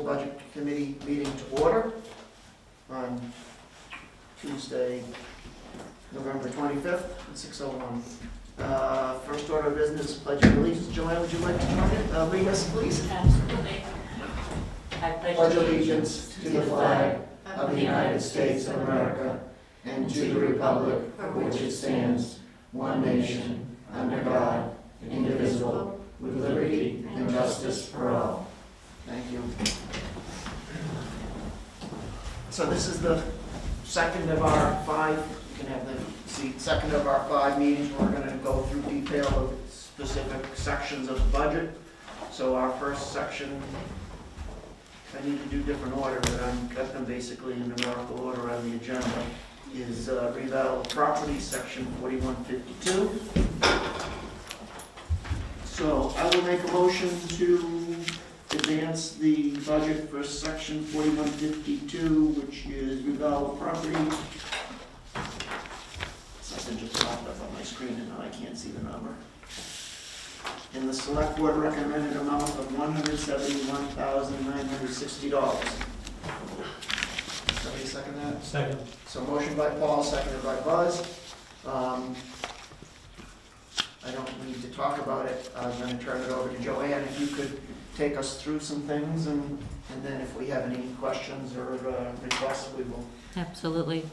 Budget Committee meeting to order on Tuesday, November 25th at 6:01. First order of business, pledge of allegiance. Joanne, would you like to lead us, please? Absolutely. I Pledge allegiance to the flag of the United States of America and to the republic for which it stands, one nation, under God, indivisible, with liberty and justice for all. Thank you. So this is the second of our five, you can have the seat, second of our 5 meetings. We're going to go through detail of specific sections of the budget. So our first section, I need to do different order, but I've got them basically in numerical order on the agenda, is reval property, section 4152. So I will make a motion to advance the budget for section 4152, which is reval property. Something just popped up on my screen and now I can't see the number. And the select board recommended amount of $171,960. Somebody second that? Second. So motion by Paul, seconded by Buzz. I don't need to talk about it. I'm going to turn it over to Joanne. If you could take us through some things, and then if we have any questions or requests, we will. Absolutely.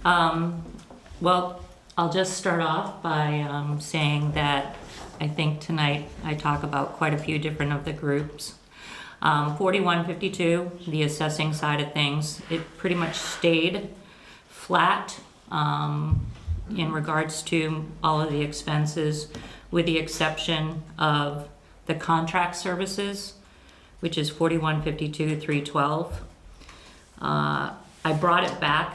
Well, I'll just start off by saying that I think tonight I talk about quite a few different of the groups. 4152, the assessing side of things, it pretty much stayed flat in regards to all of the expenses, with the exception of the contract services, which is 4152 312. I brought it back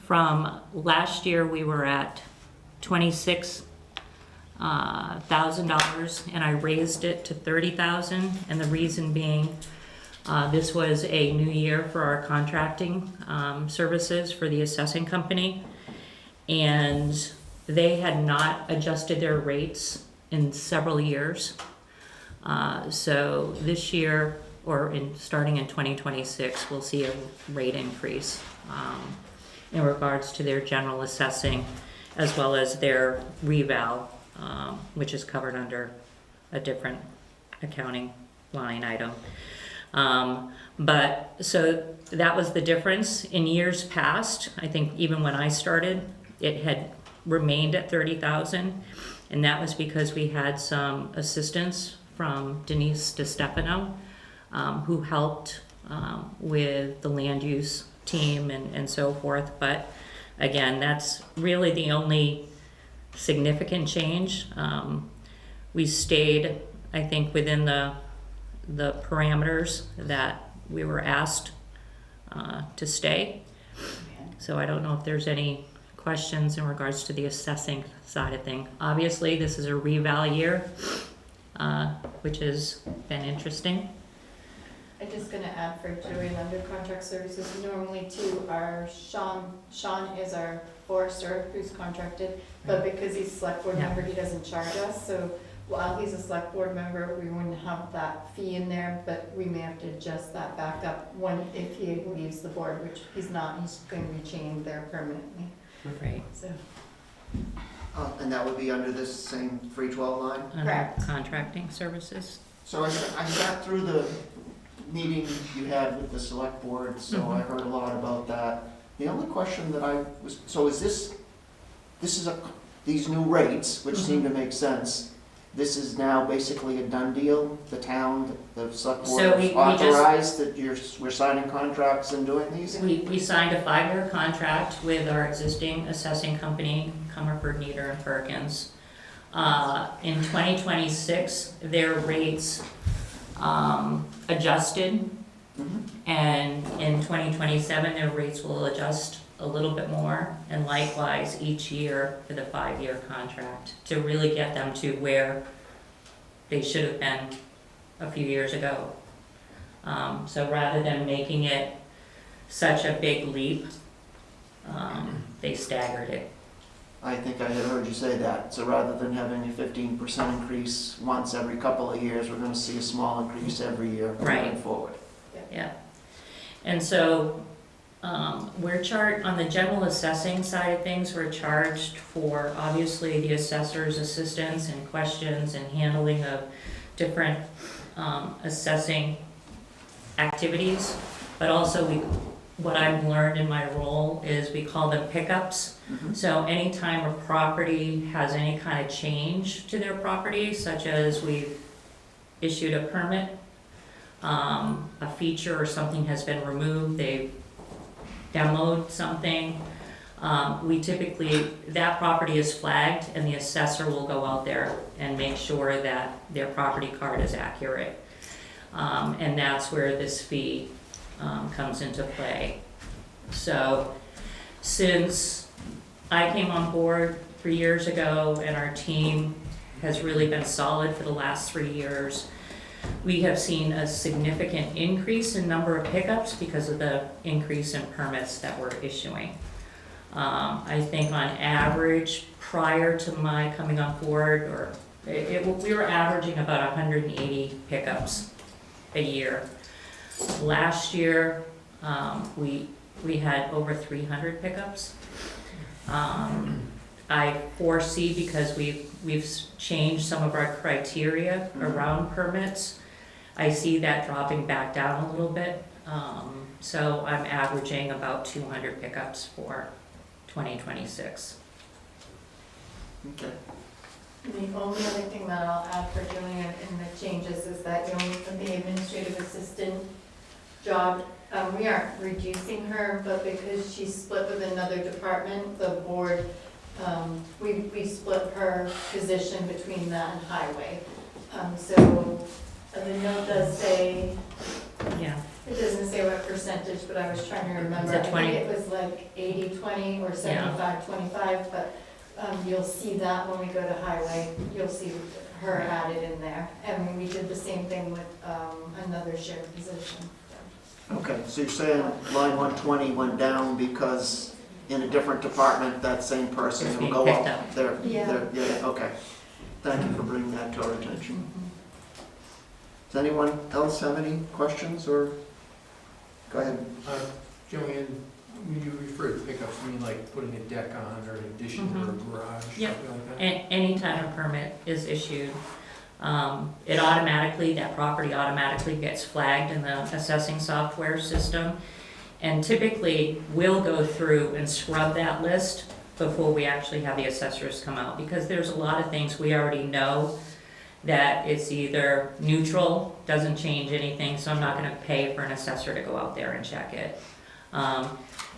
from last year. We were at $26,000 and I raised it to $30,000, and the reason being this was a new year for our contracting services for the assessing company, and they had not adjusted their rates in several years. So this year, or starting in 2026, we'll see a rate increase in regards to their general assessing, as well as their reval, which is covered under a different accounting line item. But so that was the difference. In years past, I think even when I started, it had remained at 30,000, and that was because we had some assistance from Denise DeStefano, who helped with the land use team and so forth. But again, that's really the only significant change. We stayed, I think, within the parameters that we were asked to stay. So I don't know if there's any questions in regards to the assessing side of thing. Obviously, this is a reval year, which has been interesting. I'm just going to add for Joanne under contract services, normally too, our Sean is our forester who's contracted, but because he's a select board member, he doesn't charge us. So while he's a select board member, we wouldn't have that fee in there, but we may have to adjust that back up if he leaves the board, which he's not. He's going to be chained there permanently. Right. So. And that would be under this same 312 line? Under Correct. contracting services. So I sat through the meeting you had with the select board, so I heard a lot about that. The only question that I was, so is this is these new rates, which seem to make sense, this is now basically a done deal? The town, the select board So we authorized that we're signing contracts and doing these? We signed a 5-year contract with our existing assessing company, Comerford, Nieder, and Perkins. In 2026, their rates adjusted, and in 2027, their rates will adjust a little bit more, and likewise each year for the 5-year contract, to really get them to where they should have been a few years ago. So rather than making it such a big leap, they staggered it. I think I had heard you say that. So rather than having a 15% increase once every couple of years, we're going to see a small increase every year going Right. forward. Yeah. And so, we're charged, on the general assessing side of things, we're charged for, obviously, the assessor's assistance and questions and handling of different, assessing activities. But also, what I've learned in my role is we call them pickups. Mhm. So anytime a property has any kind of change to their property, such as we've issued a permit, a feature or something has been removed, they've demoed something, we typically, that property is flagged and the assessor will go out there and make sure that their property card is accurate. And that's where this fee comes into play. So since I came on board 3 years ago and our team has really been solid for the last 3 years, we have seen a significant increase in number of pickups because of the increase in permits that we're issuing. I think on average, prior to my coming on board, we were averaging about 180 pickups a year. Last year, we had over 300 pickups. I foresee, because we've changed some of our criteria around permits, I see that dropping back down a little bit. So I'm averaging about 200 pickups for 2026. Okay. The only other thing that I'll add for Julian in the changes is that, the administrative assistant job, we aren't reducing her, but because she's split with another department, the board, we split her position between that and highway. So the note does say, Yeah. it doesn't say what percentage, but I was trying to remember. Is it 20? I think it was like 80-20 or 75-25, but you'll see that when we go to highway, you'll see her added in there. And we did the same thing with another shared position. Okay, so you're saying line 120 went down because in a different department, that same person It's will being go picked up up. there? Yeah. Yeah, okay. Thank you for bringing that to our attention. Does anyone else have any questions, or, go ahead. Joanne, when you refer to pickups, you mean like putting a deck on or an addition or a garage, Yep. something like that? Any time a permit is issued, it automatically, that property automatically gets flagged in the assessing software system. And typically, we'll go through and scrub that list before we actually have the assessors come out, because there's a lot of things we already know that it's either neutral, doesn't change anything, so I'm not gonna pay for an assessor to go out there and check it.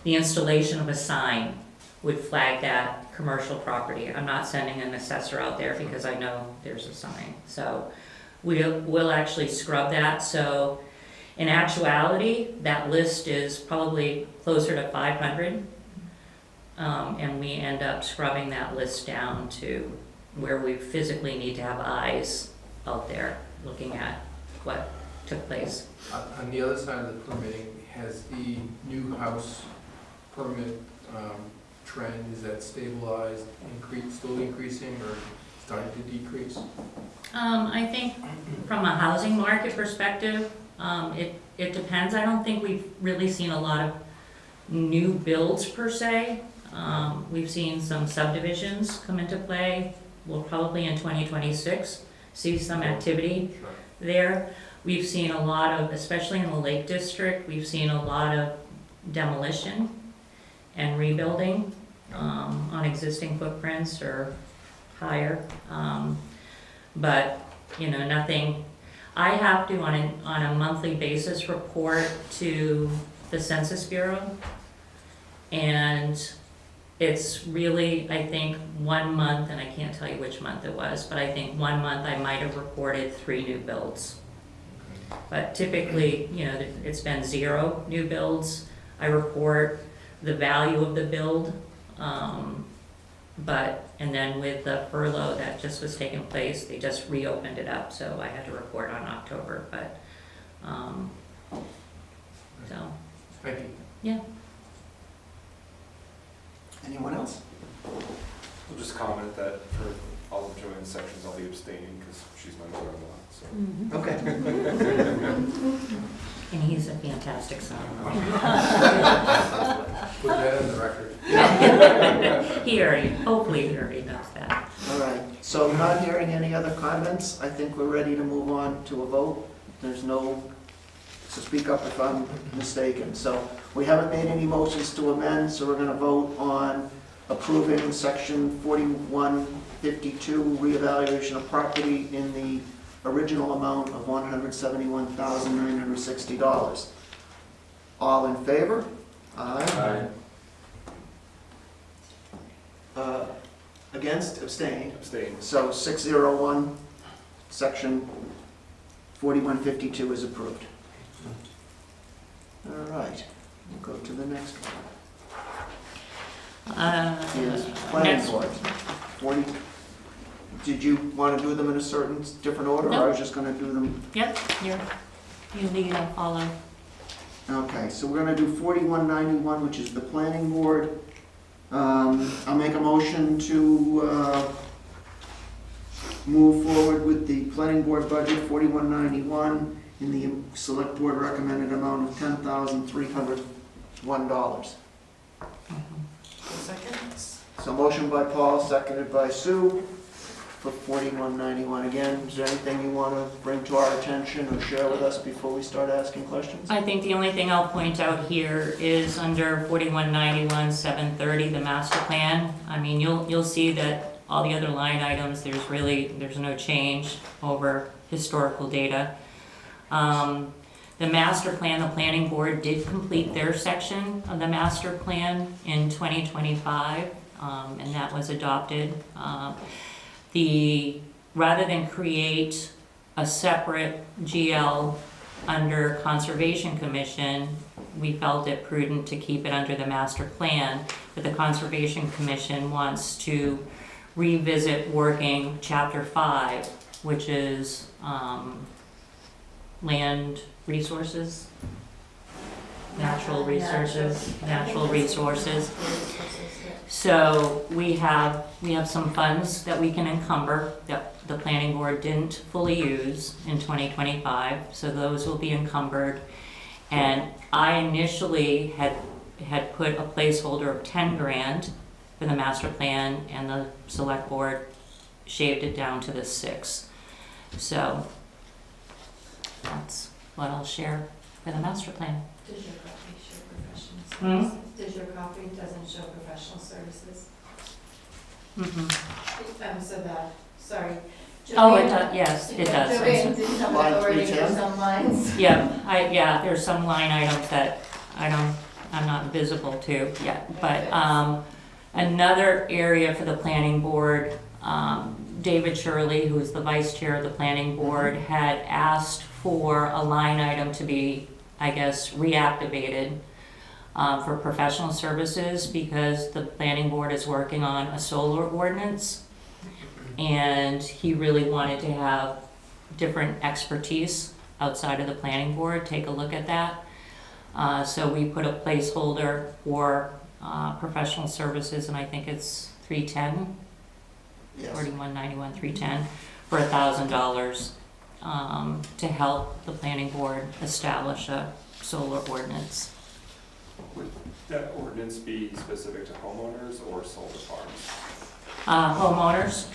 The installation of a sign would flag that commercial property. I'm not sending an assessor out there because I know there's a sign. So we'll actually scrub that. So in actuality, that list is probably closer to 500. And we end up scrubbing that list down to where we physically need to have eyes out there looking at what took place. On the other side of the permitting, has the new house permit trend, is that stabilized, still increasing, or starting to decrease? I think from a housing market perspective, it depends. I don't think we've really seen a lot of new builds per se. We've seen some subdivisions come into play. We'll probably in 2026 see some activity Sure. there. We've seen a lot of, especially in the Lake District, we've seen a lot of demolition and rebuilding on existing footprints or higher. But, nothing, I have to on a monthly basis report to the Census Bureau. And it's really, I think, 1 month, and I can't tell you which month it was, but I think 1 month I might have reported 3 new builds. But typically, it's been 0 new builds. I report the value of the build, and then with the furlough that just was taking place, they just reopened it up, so I had to report on October, but, so, Thank you. yeah. Anyone else? I'll just comment that for all of Joanne's sections, I'll be abstaining because she's my mother-in-law, so. Okay. and he's a fantastic son-in-law. Put that on the record. Hopefully he already knows that. All right, so not hearing any other comments, I think we're ready to move on to a vote. There's no, so speak up if I'm mistaken. So we haven't made any motions to amend, so we're gonna vote on approving section 4152, reevaluation of property in the original amount of $171,960. All in favor? Aye. Against, abstained. Abstain. So 601, section 4152 is approved. All right, we'll go to the next one. Is planning Next. board. 40, did you want to do them in a certain, different order, or I was just going to do them? Yep, you lead, I'll follow. Okay, so we're going to do 4191, which is the planning board. I'll make a motion to move forward with the planning board budget 4191 in the select board recommended amount of $10,301. Second? So motion by Paul, seconded by Sue for 4191. Again, is there anything you want to bring to our attention or share with us before we start asking questions? I think the only thing I'll point out here is under 4191, 730, the master plan. I mean, you'll see that all the other line items, there's no change over historical data. The master plan, the planning board did complete their section of the master plan in 2025, and that was adopted. Rather than create a separate GL under Conservation Commission, we felt it prudent to keep it under the master plan, but the Conservation Commission wants to revisit working Chapter 5, which is land resources, natural resources. So we have some funds that we can encumber that the planning board didn't fully use in 2025, so those will be encumbered. And I initially had put a placeholder of 10 grand for the master plan, and the select board shaved it down to the 6. So that's what I'll share for the master plan. Does your copy show professional Hmm? services? Does your copy doesn't show professional services? So that, sorry. Oh, it Joanne- does, yes, it does. Joanne didn't have Line authority for 310? some lines. Yeah, there's some line items that I'm not visible to yet, but, another area for the planning board, David Shirley, who is the vice chair of the planning board, had asked for a line item to be, I guess, reactivated, for professional services, because the planning board is working on a solar ordinance, and he really wanted to have different expertise outside of the planning board take a look at that. So we put a placeholder for professional services, and I think it's 310, Yes. 4191, 310, for $1,000 to help the planning board establish a solar ordinance. Would that ordinance be specific to homeowners or solar farms? Homeowners,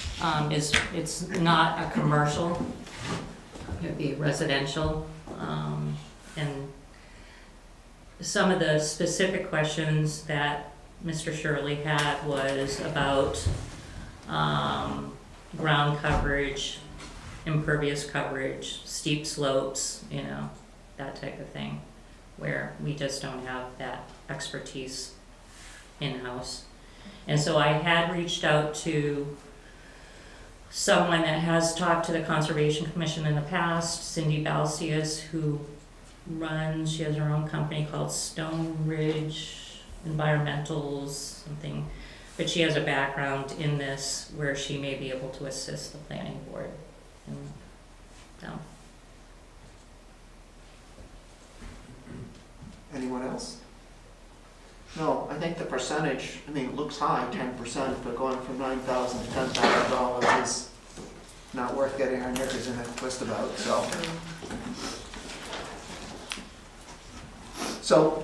it's not a commercial, it'd be residential. And some of the specific questions that Mr. Shirley had was about ground coverage, impervious coverage, steep slopes, that type of thing, where we just don't have that expertise in-house. And so I had reached out to someone that has talked to the Conservation Commission in the past, Cindy Balsius, who she has her own company called Stone Ridge Environmentals, something, but she has a background in this where she may be able to assist the planning board. And so, Anyone else? No, I think the percentage, it looks high, 10%, but going from $9,000 to $10,000 is not worth getting our knickers in a twist about, so. So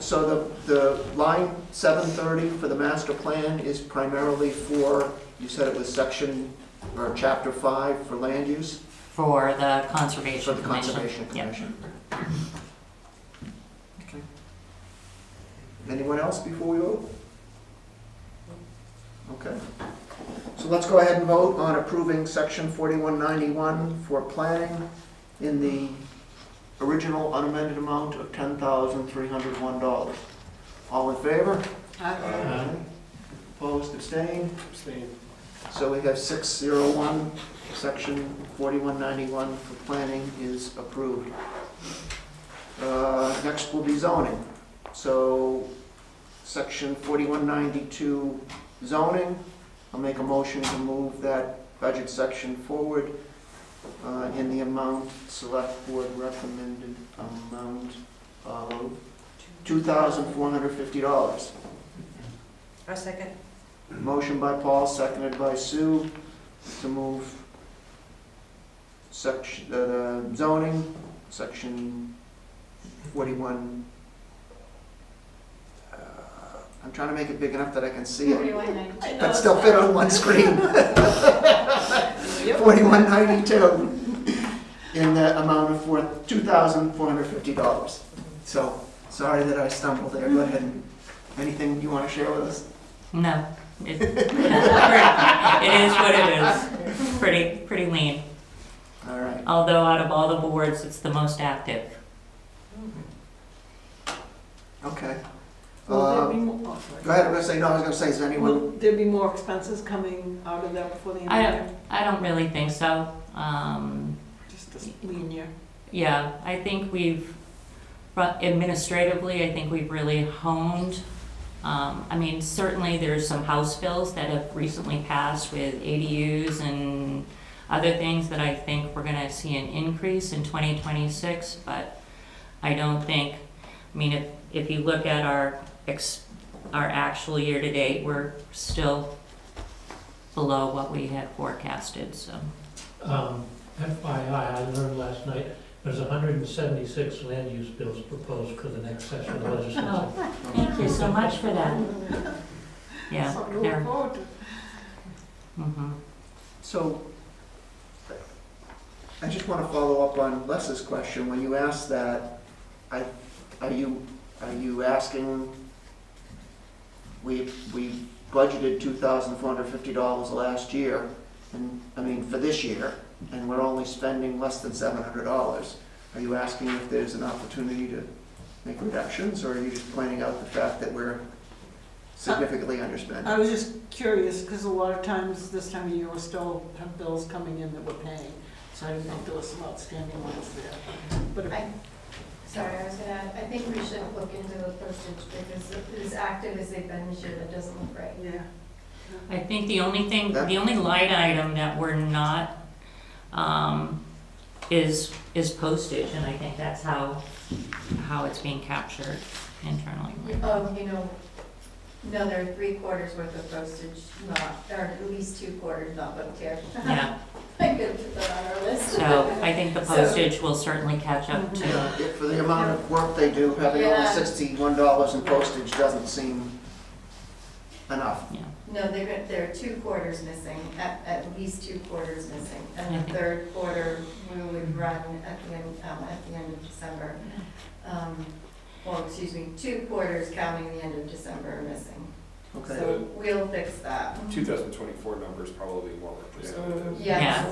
the line 730 for the master plan is primarily for, you said it was section, or chapter 5 for land use? For the For Conservation the Commission. Conservation Yep. Commission. Okay. Anyone else before we vote? Okay. So let's go ahead and vote on approving section 4191 for planning in the original unamended amount of $10,301. All in favor? Aye. Opposed, abstained? Abstain. So we have 601, section 4191 for planning is approved. Next will be zoning. So section 4192 zoning, I'll make a motion to move that budget section forward in the amount, select board recommended amount of $2,450. A second. Motion by Paul, seconded by Sue, to move section, zoning, section 41. I'm trying to make it big enough that I can see it, 4192. but still fit on one screen. 4192, in the amount of $2,450. So, sorry that I stumbled there, go ahead and, anything you want to share with us? No, it is what it is. Pretty lean. All right. Although out of all the boards, it's the most active. Okay. Will there be more, oh, sorry. Go ahead, I was gonna say, is anyone, Will there be more expenses coming out of that before the end of the year? I don't really think so. Just a lean year? Yeah, I think administratively, I think we've really honed. I mean, certainly there's some House bills that have recently passed with ADUs and other things that I think we're gonna see an increase in 2026, but I don't think, I mean, if you look at our actual year-to-date, we're still below what we had forecasted, so. FYI, I learned last night, there's 176 land use bills proposed for the next session of legislation. Oh, thank you so much for that. Yeah, Something to they're, look forward to. mhm. so, I just want to follow up on Les's question. When you asked that, are you asking, we budgeted $2,450 last year, and, I mean, for this year, and we're only spending less than $700. Are you asking if there's an opportunity to make reductions, or are you just pointing out the fact that we're significantly underspent? I was just curious, because a lot of times this time of year, we still have bills coming in that we're paying, so I didn't think there was some outstanding ones there. But if Sorry, I was gonna add, I think we should look into the postage because as active as they've been this year, that doesn't look right. yeah. I think the only line item that we're not, is postage, and I think that's how it's being captured internally. Oh, no, there are 3/4 worth of postage, or at least 2/4 not booked here. Yeah, I'm gonna put that on our list. so I think the postage will certainly catch up to, For the amount of work they do, having only Yeah. $61 in postage doesn't seem enough. yeah. No, there are 2/4 missing, at least 2/4 missing. And the Okay. third quarter, we would run at the end of December. Well, excuse me, 2/4 counting the end of December are missing. Okay. So we'll fix that. 2024 number is probably more representative. Yes.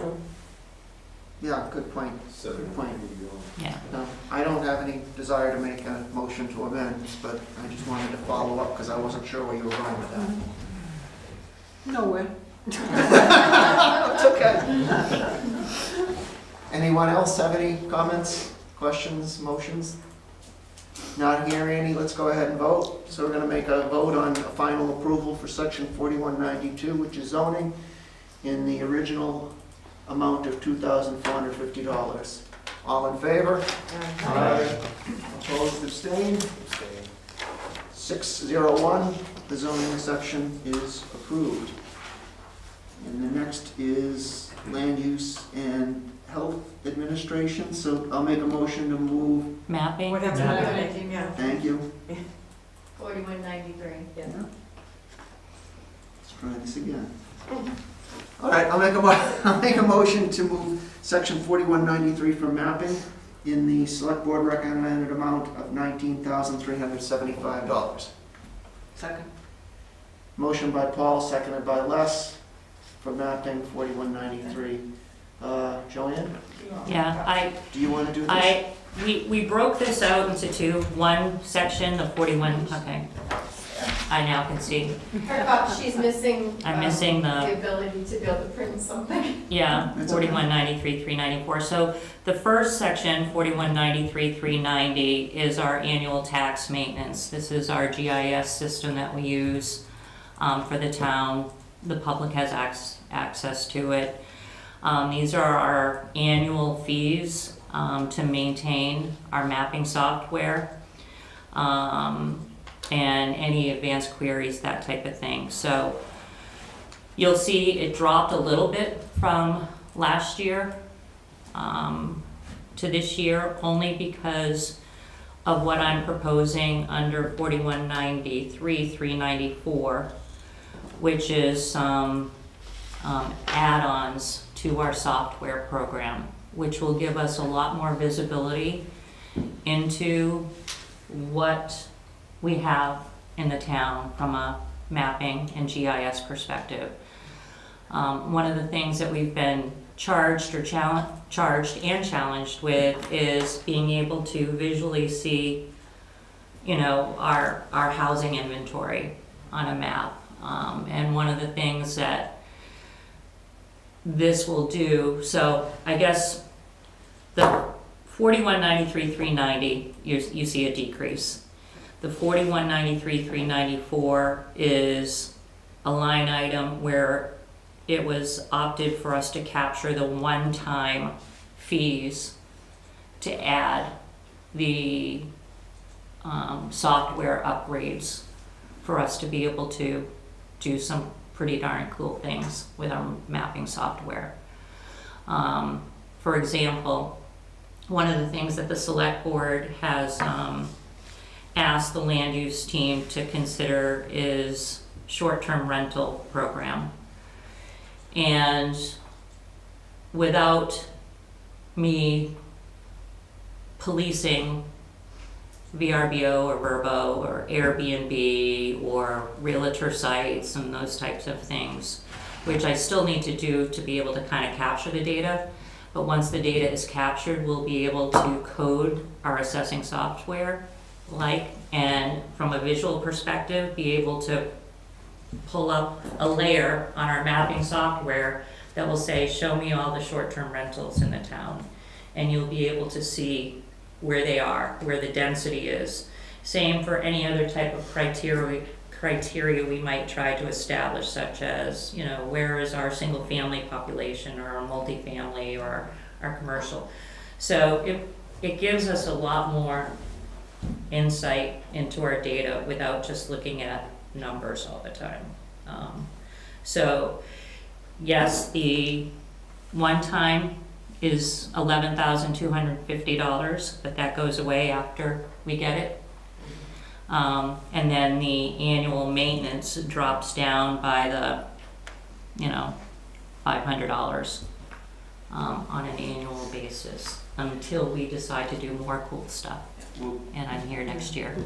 Yeah, good point. Good point. Yeah, No, I don't have any desire to make a motion to amend, but I just wanted to follow up because I wasn't sure where you were going with that. Nowhere. It's okay. Anyone else have any comments, questions, motions? Not hearing any, let's go ahead and vote. So we're going to make a vote on a final approval for section 4192, which is zoning, in the original amount of $2,450. All in favor? Aye. Opposed, abstained? 601, the zoning section is approved. And the next is land use and health administration, so I'll make a motion to move, mapping, What happened Yeah. to that? Yeah. thank you, Try this again. All right, I'll make a motion to move section 4193 for mapping in the select board recommended amount of $19,375. Second. Motion by Paul, seconded by Les, for mapping 4193. Joanne, Yeah, do you want to do this? we broke this out into two. One section, the 41, okay. I now can see. She's missing. I'm missing The ability to be able to print something. Yeah, That's okay. 4193, 394. So the first section, 4193, 390, is our annual tax maintenance. This is our GIS system that we use for the town. The public has access to it. These are our annual fees to maintain our mapping software. And any advanced queries, that type of thing. So you'll see it dropped a little bit from last year to this year, only because of what I'm proposing under 4193, 394, which is some add-ons to our software program, which will give us a lot more visibility into what we have in the town from a mapping and GIS perspective. One of the things that we've been charged and challenged with is being able to visually see, our housing inventory on a map. And one of the things that this will do, so I guess the 4193, 390, you see a decrease. The 4193, 394 is a line item where it was opted for us to capture the one-time fees to add the software upgrades for us to be able to do some pretty darn cool things with our mapping software. For example, one of the things that the select board has asked the land use team to consider is short-term rental program. And without me policing VRBO or Verbo or Airbnb or realtor sites and those types of things, which I still need to do to be able to kind of capture the data. But once the data is captured, we'll be able to code our assessing software and from a visual perspective, be able to pull up a layer on our mapping software that will say, show me all the short-term rentals in the town. And you'll be able to see where they are, where the density is. Same for any other type of criteria we might try to establish, such as, where is our single-family population or our multifamily or our commercial. So it gives us a lot more insight into our data without just looking at numbers all the time. So yes, the one time is $11,250, but that goes away after we get it. And then the annual maintenance drops down by the, $500 on an annual basis until we decide to do more cool stuff. And I'm here next year.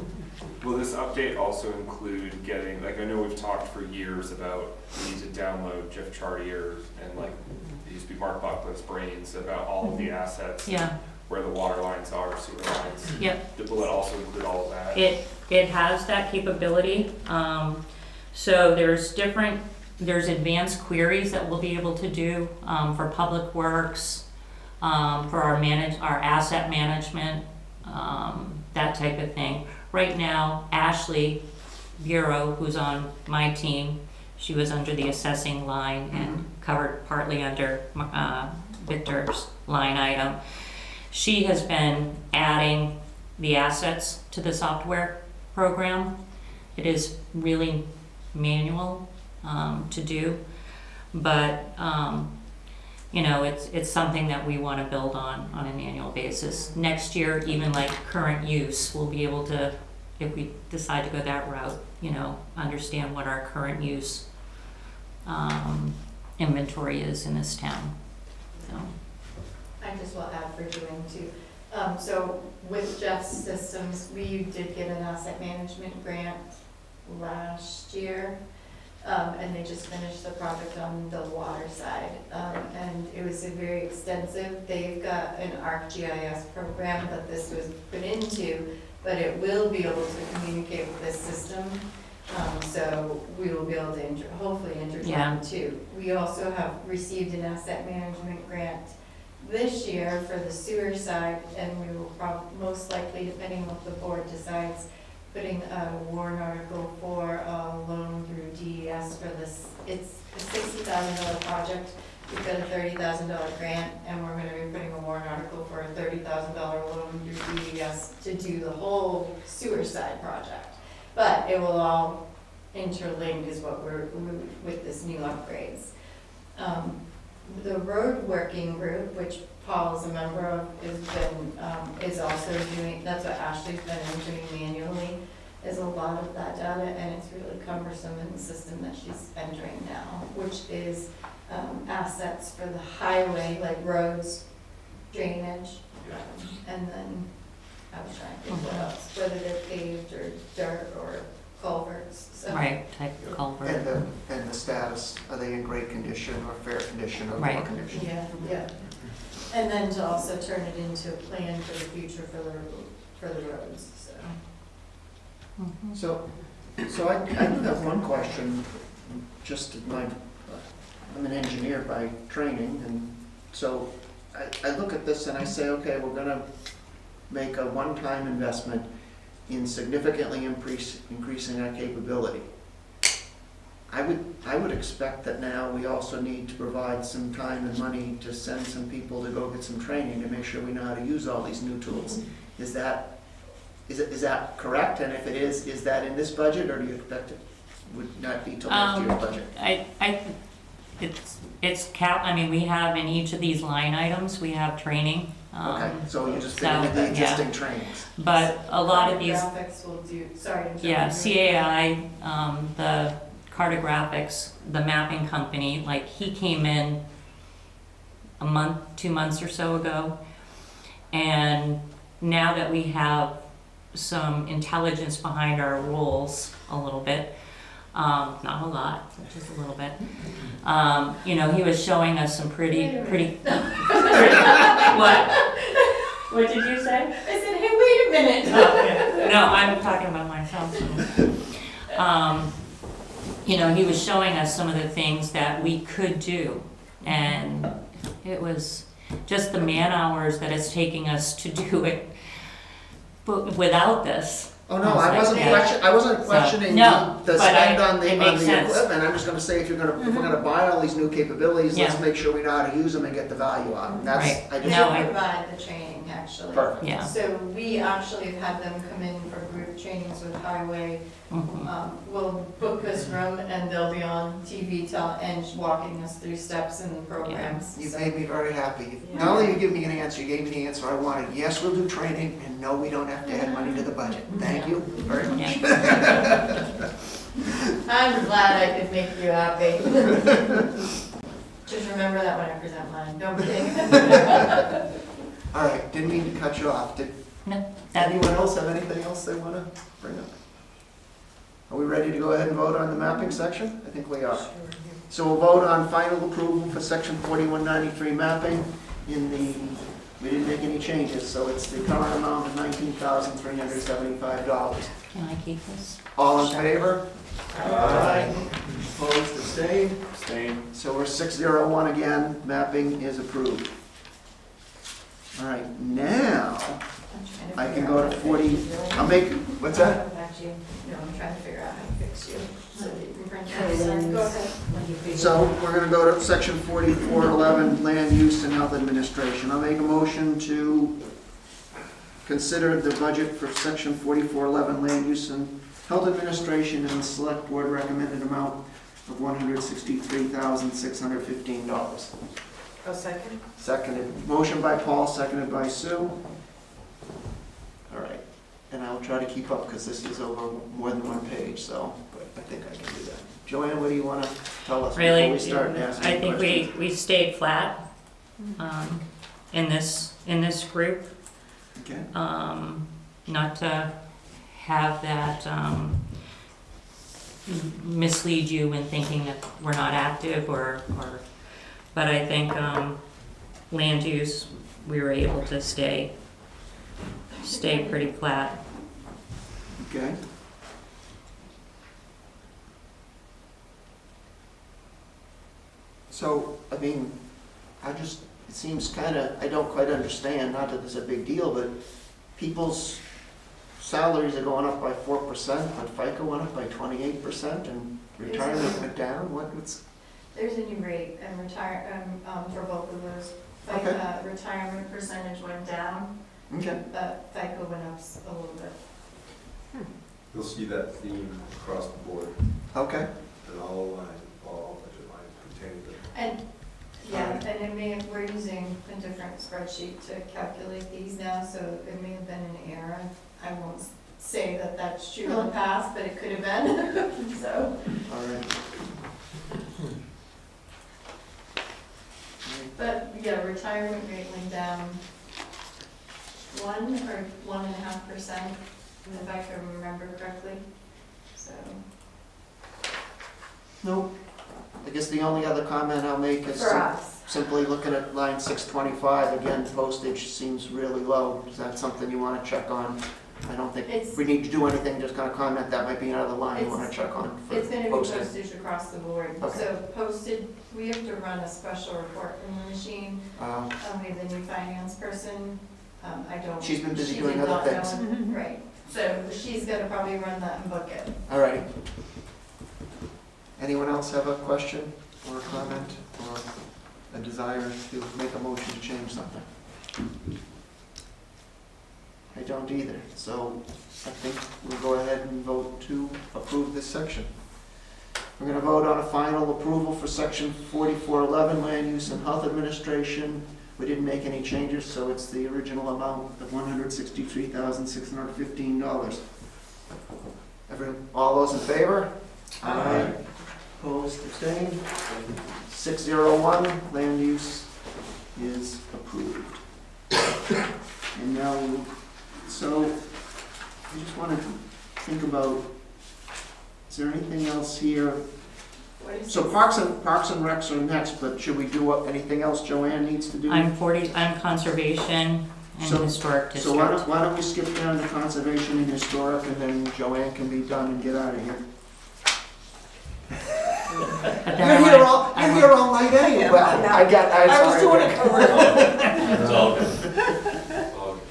Will this update also include getting, I know we've talked for years about we need to download Jeff Chartier and it used to be Mark Buckland's brains about all of the assets. Yeah. Where the water lines are, sewer lines. Yep. Will it also include all of that? It has that capability. So there's advanced queries that we'll be able to do for public works, for our asset management, that type of thing. Right now, Ashley Bureau, who's on my team, she was under the assessing line and covered partly under Victor's line item. She has been adding the assets to the software program. It is really manual to do, but it's something that we want to build on an annual basis. Next year, even current use, we'll be able to, if we decide to go that route, understand what our current use inventory is in this town, so. I just will add for doing too. So with Jeff's systems, we did get an asset management grant last year. And they just finished the project on the water side. And it was a very extensive, they've got an ArcGIS program that this was put into, but it will be able to communicate with this system. So we will be able to hopefully intertwine too. We also have received an asset management grant this year for the sewer side, and we will most likely, depending on what the board decides, putting a warrant article for a loan through DES for this. It's a $60,000 project. We've got a $30,000 grant, and we're gonna be putting a warrant article for a $30,000 loan through DES to do the whole sewer side project. But it will all interlink is what we're with this new upgrades. The road working group, which Paul is a member of, is also doing, that's what Ashley's been entering manually, is a lot of that data, and it's really cumbersome in the system that she's entering now, which is assets for the highway, like roads, drainage, and then, I was trying to think what else, whether they're paved or dirt or culverts, so. Right, type of culvert. And the status, are they in great condition or fair condition or poor Right. condition? Yeah. And then to also turn it into a plan for the future for the roads, so. Mhm. So I do have one question, just I'm an engineer by training, and so I look at this and I say, okay, we're gonna make a one-time investment in significantly increasing our capability. I would expect that now we also need to provide some time and money to send some people to go get some training to make sure we know how to use all these new tools. Is that correct? And if it is that in this budget, or do you expect it would not be till next year's budget? It's cap, I mean, we have in each of these line items, we have training. Okay, so you just fit so, into the yeah. existing trainings. But a lot of these, Graphics will do, sorry. to jump in. CAI, the cartographics, the mapping company, like he came in a month, 2 months or so ago. And now that we have some intelligence behind our rules a little bit, not a lot, just a little bit. He was showing us some pretty. What? What did you say? I said, hey, wait a minute. No, I'm talking about myself. He was showing us some of the things that we could do, and it was just the man hours that it's taking us to do it. But without this. Oh, no, I wasn't questioning no, the but spend on the it makes sense. equipment. I'm just gonna say, if we're gonna buy all these new capabilities, let's Yeah. make sure we know how to use them and get the value out of them. That's, Right. I They just. No, provide the training, actually. Perfect. Yeah. So we actually have had them come in for group trainings with Highway. Mhm. We'll book this room and they'll be on TV and walking us through steps and programs. You So- made me very happy. Yeah. Not only you give me an answer, you gave me the answer I wanted. Yes, we'll do training, and no, we don't have to add money to the budget. Thank you very much. Yeah. I'm glad I could make you happy. Just remember that when I present mine, don't kidding. All right, didn't mean to cut you off. Did No, anyone else have anything else they want to bring up? Are we ready to go ahead and vote on the mapping section? I think we are. So we'll vote on final approval for section 4193 mapping in the, we didn't make any changes, so it's the current amount of $19,375. Can I keep this? All in favor? Aye. Opposed, abstained? Abstain. So we're 601 again, mapping is approved. All right, now, I can go to 40, I'll make, what's that? Come back to you. No, I'm trying to figure out how to fix you, so that you can print that. Go ahead. So we're gonna go to section 4411, land use and health administration. I'll make a motion to consider the budget for section 4411, land use and health administration, and the select board recommended amount of $163,615. A second? Seconded, motion by Paul, seconded by Sue. All right, and I'll try to keep up because this is over more than one page, so, but I think I can do that. Joanne, what do you wanna tell us Really, before we start asking I think questions? we stayed flat, in this group. Okay, Not to have that, mislead you in thinking that we're not active but I think, land use, we were able to stay pretty flat. okay. So, I mean, it seems kinda, I don't quite understand, not that it's a big deal, but people's salaries are going up by 4%, but FICA went up by 28% and retirement went down, what's, There's a new rate and for both of those. Okay. Retirement percentage went down, okay, but FICA went up a little bit. You'll see that theme across the board okay, in all lines, all budget lines pertaining to. And, yeah, and it may have, we're using a different spreadsheet to calculate these now, so it may have been an error. I won't say that that's true in the past, but it could have been, so. all right. But, yeah, retirement rate went down 1.5%, if I can remember correctly, so. No, I guess the only other comment I'll make is For us. simply looking at line 625, again, postage seems really low. Is that something you want to check on? I don't think It's- we need to do anything, just kind of comment, that might be another line you want to check on for It's gonna be postage. postage across the board. Okay. So posted, we have to run a special report from the machine. We have the new finance person. I don't. She's been busy she doing did other not know- things. Right. So she's gonna probably run that and book it. All right. Anyone else have a question or a comment or a desire to make a motion to change something? I don't either, so I think we'll go ahead and vote to approve this section. We're gonna vote on a final approval for section 4411, land use and health administration. We didn't make any changes, so it's the original amount of $163,615. All those in favor? Aye. Opposed, abstained? 601, land use is approved. And now, so, I just want to think about, is there anything else here? What is So this? Parks and Recs are next, but should we do anything else Joanne needs to do? I'm conservation and So- historic So district. why don't we skip down to conservation and historic, and then Joanne can be done and get out of here. But then You're I here want- all, you're here all night anyway. Well, I was doing it. It's all good. All good.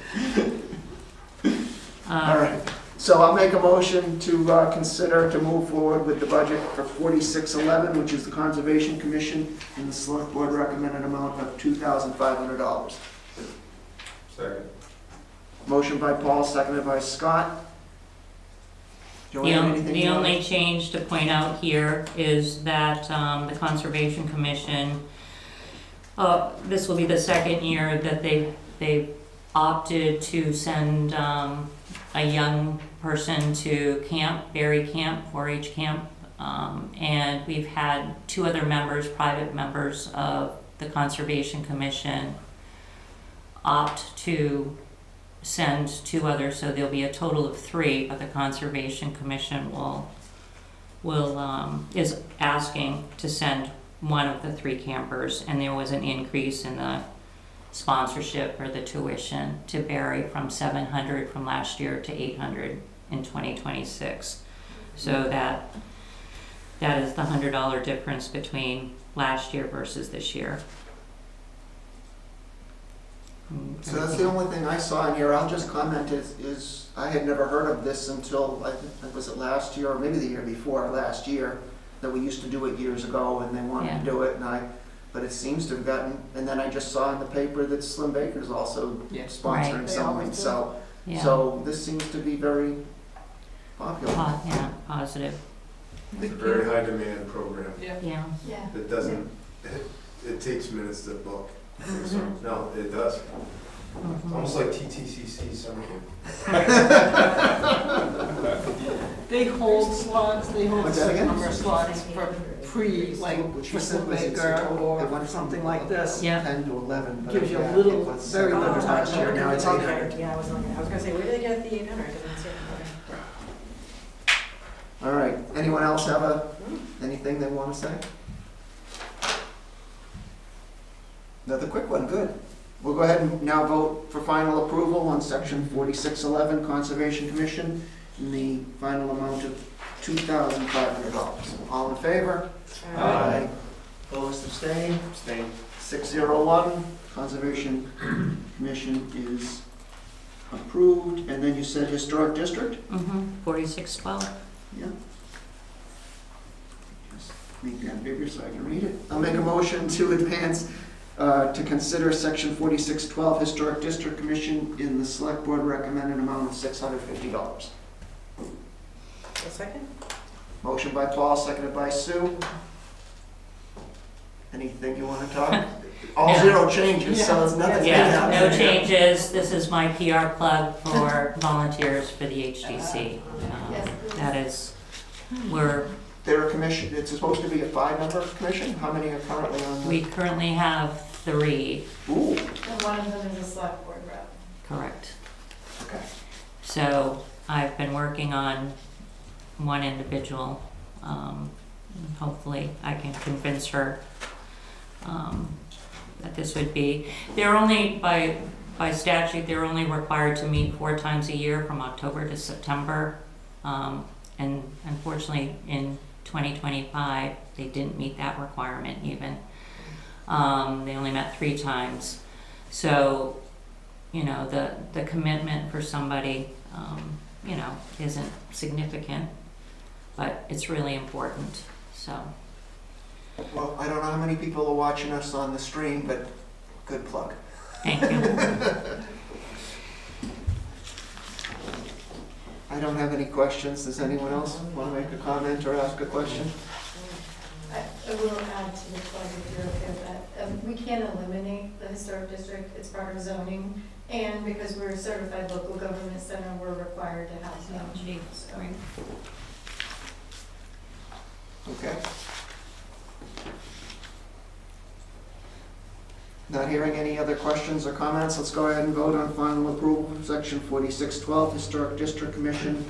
All right, so I'll make a motion to consider to move forward with the budget for 4611, which is the Conservation Commission, and the Select Board recommended amount of $2,500. Second. Motion by Paul, seconded by Scott. Joanne, anything The you want? only change to point out here is that the Conservation Commission, this will be the second year that they've opted to send a young person to camp, Berry Camp, 4-H camp. And we've had two other members, private members of the Conservation Commission, opt to send two others, so there'll be a total of 3, but the Conservation Commission is asking to send one of the 3 campers, and there was an increase in the sponsorship or the tuition to Barry from $700 from last year to $800 in 2026. So that is the $100 difference between last year versus this year. So that's the only thing I saw in here. I'll just comment is I had never heard of this until, was it last year, or maybe the year before, last year, that we used to do it years ago, and they wanted to do it, but it seems to have gotten, and then I just saw in the paper that Slim Baker's also Yes. sponsoring Right. something, so, Yeah. so this seems to be very popular. Yeah, positive. It's a very high demand program. Yeah. Yeah. It doesn't, it takes minutes to book. So, no, it does. Mhm. Almost like TTCC summer camp. They hold slots, they hold What's that a again? number of slots for like circuit maker or something like this. Yeah. 10 to 11. but Gives you a yeah, little- it was very 700 little last year, now it's 800. Yeah, I was gonna say, where did they get the 800? Because I didn't see it. All right, anyone else have anything they want to say? Another quick one, good. We'll go ahead and now vote for final approval on section 4611, Conservation Commission, in the final amount of $2,500. All in favor? Aye. Opposed, abstained? Abstain. 601, Conservation Commission is approved. And then you said Historic District? 4612. Yeah. Just make that bigger so I can read it. I'll make a motion to advance, to consider section 4612 Historic District Commission in the Select Board recommended amount of $650. A second? Motion by Paul, seconded by Sue. Anything you want to talk? All Yeah. zero changes, so it's nothing. Yeah, no changes. This is my PR plug for volunteers for the HDC. Yes. That is, we're, They're a commission, it's supposed to be a 5-member commission? How many are currently on? we currently have 3, Ooh, And one of them is a select board rep. correct. okay. So I've been working on one individual. Hopefully I can convince her that this would be, they're only, by statute, they're only required to meet 4 times a year from October to September. And unfortunately, in 2025, they didn't meet that requirement even. They only met 3 times. So, you know, the commitment for somebody, you know, isn't significant, but it's really important, so. Well, I don't know how many people are watching us on the stream, but good plug. Thank you. I don't have any questions. Does anyone else want to make a comment or ask a question? I will add to the plug if you're okay with that. We can't eliminate the historic district, it's part of zoning. And because we're a certified local government center, we're required to have CMG. So. Okay. Not hearing any other questions or comments, let's go ahead and vote on final approval of section 4612, Historic District Commission,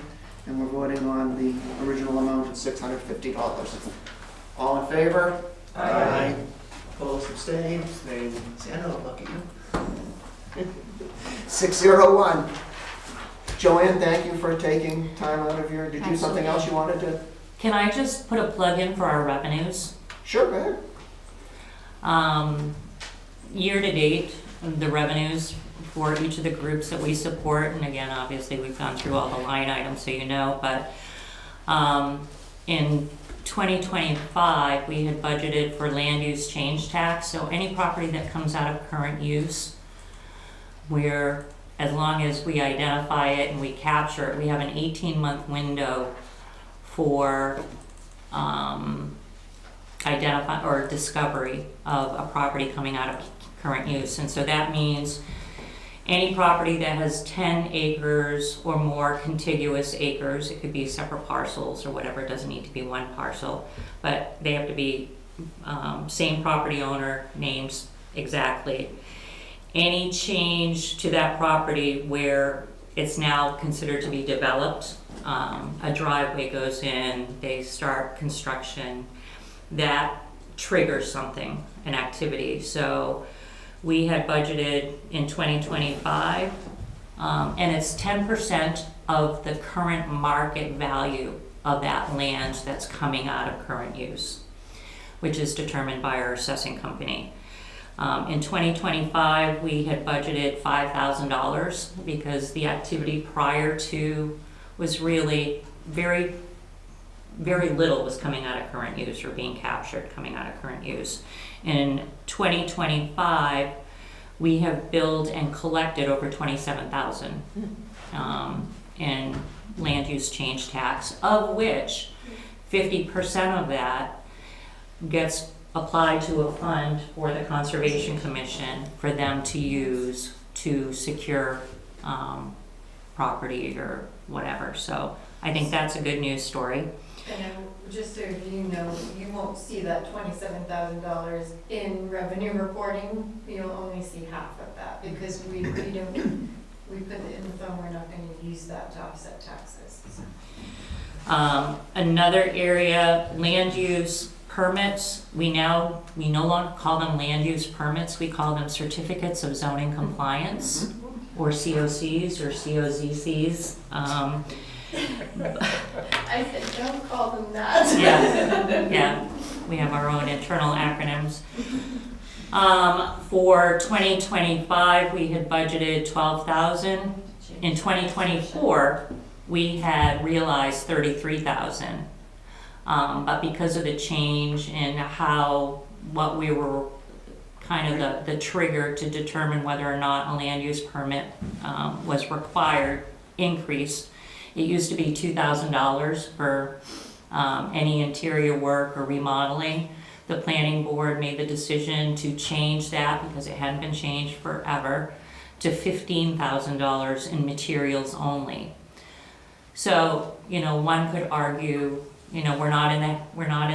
and we're voting on the original amount of $650. All in favor? Aye. Opposed, abstained? Abstain. See, I know to look at you. 601. Joanne, thank you for taking time out of your, did you have something else you wanted to? Can I just put a plug in for our revenues? Sure, go ahead. Year to date, the revenues for each of the groups that we support, and again, obviously, we've gone through all the line items, so you know, but in 2025, we had budgeted for land use change tax, so any property that comes out of current use, where as long as we identify it and we capture it, we have an 18-month window for identify or discovery of a property coming out of current use. And so that means any property that has 10 acres or more contiguous acres, it could be separate parcels or whatever, it doesn't need to be one parcel, but they have to be same property owner, names exactly. Any change to that property where it's now considered to be developed, a driveway goes in, they start construction, that triggers something, an activity. So we had budgeted in 2025, and it's 10% of the current market value of that land that's coming out of current use, which is determined by our assessing company. In 2025, we had budgeted $5,000 because the activity prior to was really very little was coming out of current use or being captured coming out of current use. In 2025, we have billed and collected over $27,000 in land use change tax, of which 50% of that gets applied to a fund for the Conservation Commission for them to use to secure property or whatever. So I think that's a good news story. And just so you know, you won't see that $27,000 in revenue reporting. You'll only see half of that because we put it in the fund, we're not going to use that to offset taxes. Another area, land use permits, we no longer call them land use permits, we call them certificates of zoning compliance, or COCs or COZCs. I said, don't call them that. Yeah, we have our own internal acronyms. For 2025, we had budgeted 12,000. In 2024, we had realized 33,000. But because of the change in what we were kind of the trigger to determine whether or not a land use permit was required increased. It used to be $2,000 for any interior work or remodeling. The planning board made the decision to change that because it hadn't been changed forever to $15,000 in materials only. So, one could argue, we're not in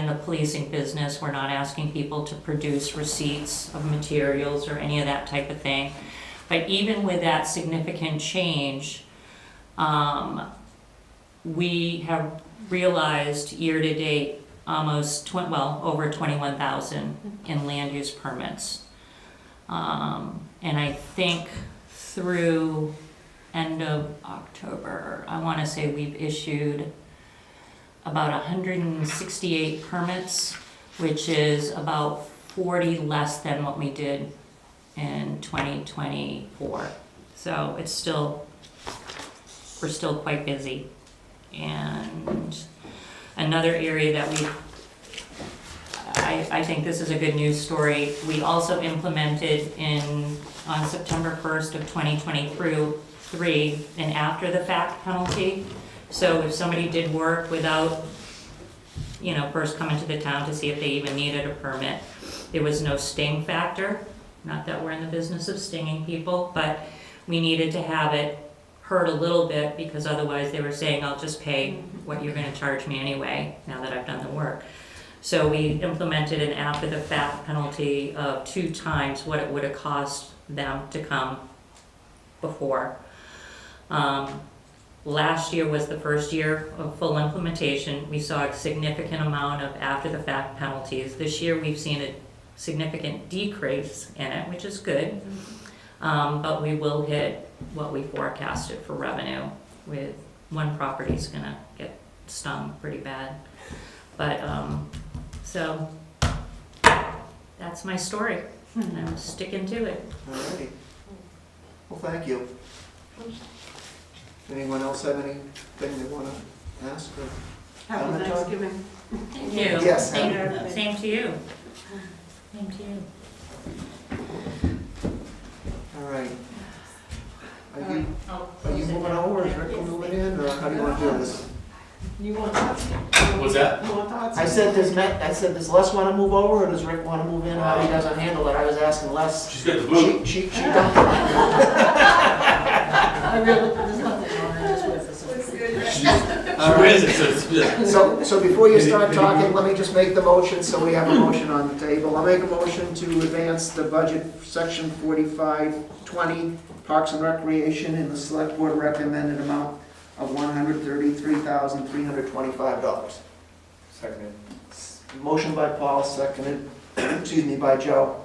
the policing business. We're not asking people to produce receipts of materials or any of that type of thing. But even with that significant change, we have realized year to date almost over 21,000 in land use permits. And I think through end of October, I want to say we've issued about 168 permits, which is about 40 less than what we did in 2024. So we're still quite busy. And another area that I think this is a good news story, we also implemented on September 1st of 2023 an after the fact penalty. So if somebody did work without, first coming to the town to see if they even needed a permit, there was no sting factor. Not that we're in the business of stinging people, but we needed to have it hurt a little bit because otherwise they were saying, I'll just pay what you're going to charge me anyway, now that I've done the work. So we implemented an after the fact penalty of 2 times what it would have cost them to come before. Last year was the first year of full implementation. We saw a significant amount of after the fact penalties. This year we've seen a significant decrease in it, which is good. But we will hit what we forecasted for revenue, with one property's gonna get stung pretty bad. But, so that's my story, and I'm sticking to it. All righty. Well, thank you. Anyone else have anything they want to ask or Happy comment on? Thanksgiving. Thank you. Yes, Same to you. Same to you. All right. Are you moving over, or is Rick moving in, or how do you want to do this? You want thoughts? What's that? You want thoughts? I said, does Les want to move over, or does Rick want to move in? How he doesn't handle it? I was asking Les. She's got the boot. She dumped it. I really, there's nothing wrong, I just wait for some. She wears it, so it's, So before you start talking, let me just make the motion, so we have a motion on the table. I'll make a motion to advance the budget, section 4520, Parks and Recreation, in the select board recommended amount of $133,325. Seconded. Motion by Paul, seconded, by Joe.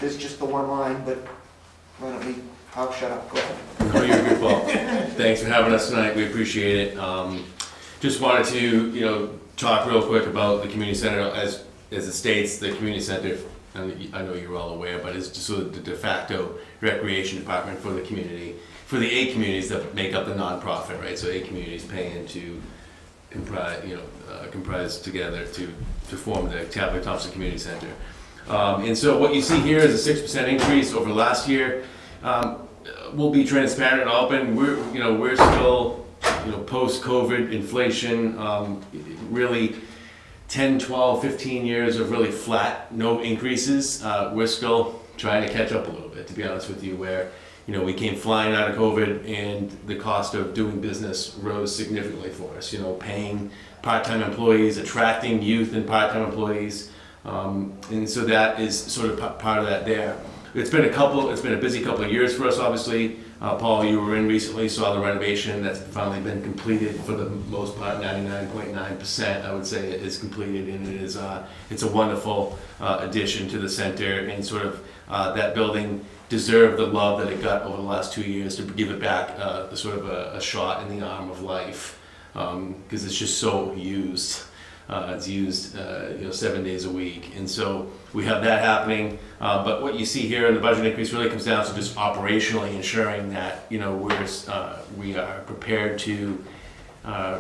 There's just the one line, but why don't we, I'll shut up, go ahead. no, you're good, Paul. Thanks for having us tonight, we appreciate it. Just wanted to, talk real quick about the community center. As it states, the community center, I know you're all aware, but it's just sort of the de facto recreation department for the community, for the 8 communities that make up the nonprofit, right? So 8 communities pay into comprise together to form the Tabitha Thompson Community Center. And so what you see here is a 6% increase over last year. We'll be transparent and open. We're still, post-COVID inflation, really 10, 12, 15 years of really flat, no increases. We're still trying to catch up a little bit, to be honest with you, where, we came flying out of COVID, and the cost of doing business rose significantly for us. Paying part-time employees, attracting youth and part-time employees, and so that is sort of part of that there. It's been a busy couple of years for us, obviously. Paul, you were in recently, saw the renovation that's finally been completed for the most part. 99.9%, I would say, is completed, and it's a wonderful addition to the center, and sort of that building deserved the love that it got over the last 2 years to give it back sort of a shot in the arm of life, because it's just so used. It's used 7 days a week, and so we have that happening. But what you see here in the budget increase really comes down to just operationally ensuring that we are prepared to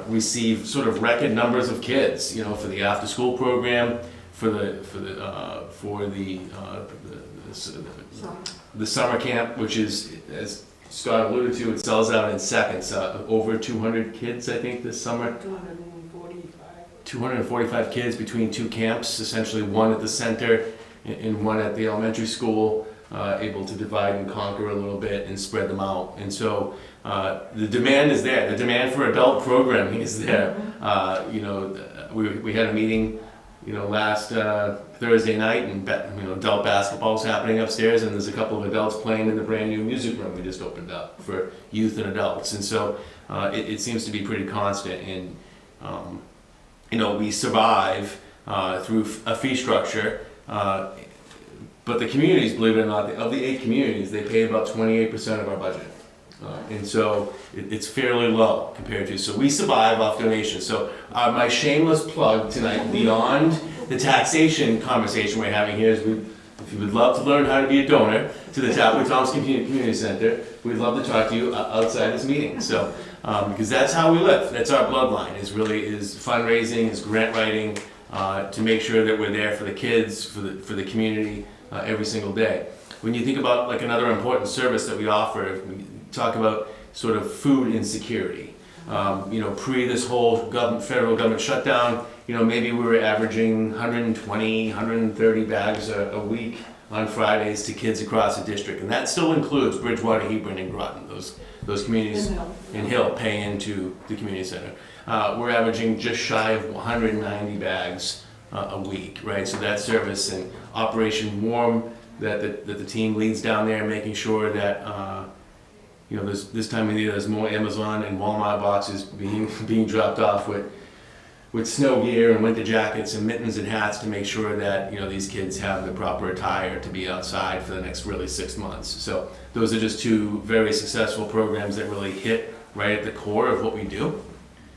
receive sort of record numbers of kids, for the after-school program, for the summer camp, which is, as Scott alluded to, it sells out in seconds. Over 200 kids, I think, this summer. 245 kids between two camps, essentially one at the center and one at the elementary school, able to divide and conquer a little bit and spread them out. And so the demand is there. The demand for adult programming is there. We had a meeting, last Thursday night, and adult basketball is happening upstairs, and there's a couple of adults playing in the brand new music room we just opened up for youth and adults. And so it seems to be pretty constant. And we survive through a fee structure, but the communities, believe it or not, of the 8 communities, they pay about 28% of our budget. And so it's fairly low compared to, so we survive off donations. So my shameless plug tonight, beyond the taxation conversation we're having here, is if you would love to learn how to be a donor to the Tapley Thomas Community Center, we'd love to talk to you outside this meeting. So, because that's how we live. That's our bloodline, is fundraising, is grant writing, to make sure that we're there for the kids, for the community, every single day. When you think about like another important service that we offer, we talk about sort of food insecurity. Pre this whole federal government shutdown, maybe we were averaging 120, 130 bags a week on Fridays to kids across the district, and that still includes Bridgewater, Hebron, and Groton. Those communities in Hill pay into the community center. We're averaging just shy of 190 bags a week, right? So that service and Operation Warm that the team leads down there, making sure that this time of year there's more Amazon and Walmart boxes being dropped off with snow gear and winter jackets and mittens and hats to make sure that these kids have the proper attire to be outside for the next really 6 months. So those are just 2 very successful programs that really hit right at the core of what we do,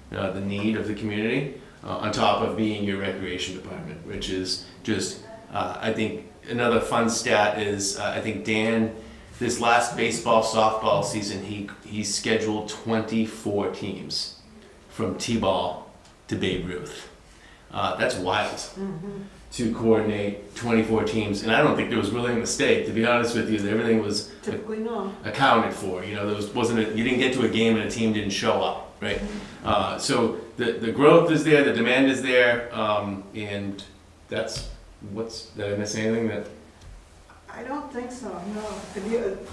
the need of the community, on top of being your recreation department, which is just, I think another fun stat is, I think Dan, this last baseball, softball season, he scheduled 24 teams from T-ball to Babe Ruth. That's wild, to coordinate 24 teams, and I don't think there was really a mistake, to be honest with you. Everything was Typically no. accounted for. You didn't get to a game and a team didn't show up, right? So the growth is there, the demand is there, and did I miss anything that? I don't think so, no.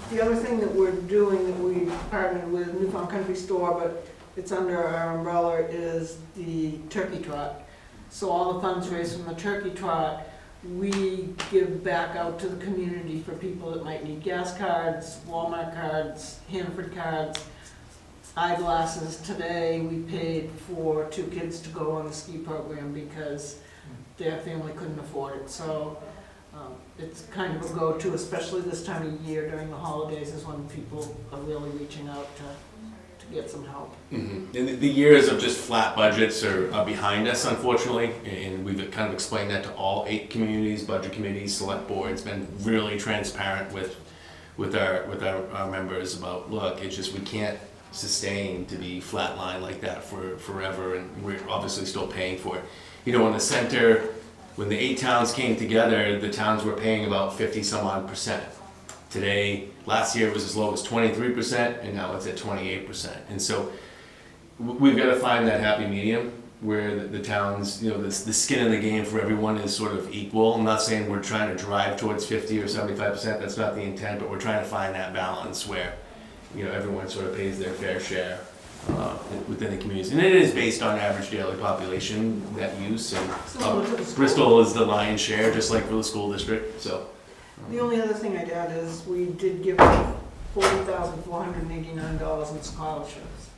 The other thing that we're doing, that we partnered with Newfound Country Store, but it's under our umbrella, is the turkey trot. So all the funds raised from the turkey trot, we give back out to the community for people that might need gas cards, Walmart cards, Hannaford cards, eyeglasses. Today, we paid for 2 kids to go on the ski program because their family couldn't afford it. So it's kind of a go-to, especially this time of year during the holidays, is when people are really reaching out to get some help. Mm-hmm. And the years of just flat budgets are behind us, unfortunately, and we've kind of explained that to all 8 communities, budget committees, select boards, been really transparent with our members about, look, it's just we can't sustain to be flatline like that for forever, and we're obviously still paying for it. In the center, when the 8 towns came together, the towns were paying about 50-some-odd%. Today, last year it was as low as 23%, and now it's at 28%. And so we've got to find that happy medium, where the towns, the skin in the game for everyone is sort of equal. I'm not saying we're trying to drive towards 50 or 75%, that's not the intent, but we're trying to find that balance where, everyone sort of pays their fair share within the communities. And it is based on average daily population, that use, and Similar to the school. Bristol is the lion's share, just like for the school district, so. The only other thing I'd add is we did give them $40,489 in scholarships,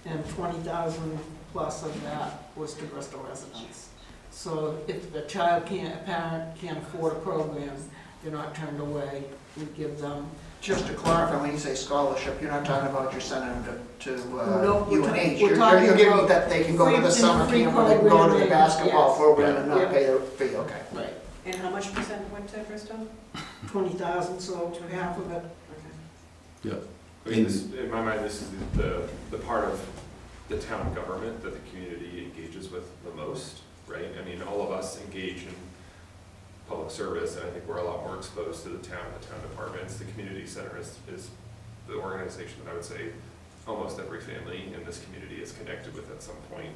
and 20,000 plus of that was to Bristol residents. So if a parent can't afford a program, they're not turned away. We give them. Just to clarify, when you say scholarship, you're not talking about you're sending them to Nope, we're UNH. we're You're talking giving them about that they can go to the free- summer free camp, or they can go to the programming, basketball yes. program and Yeah. not pay their fee, okay. Right. And how much percent went to Bristol? 20,000, so half of it. I mean, in my mind, this is the part of the town government that the community engages with the most, right? I mean, all of us engage in public service, and I think we're a lot more exposed to the town departments. The community center is the organization that I would say almost every family in this community is connected with at some point.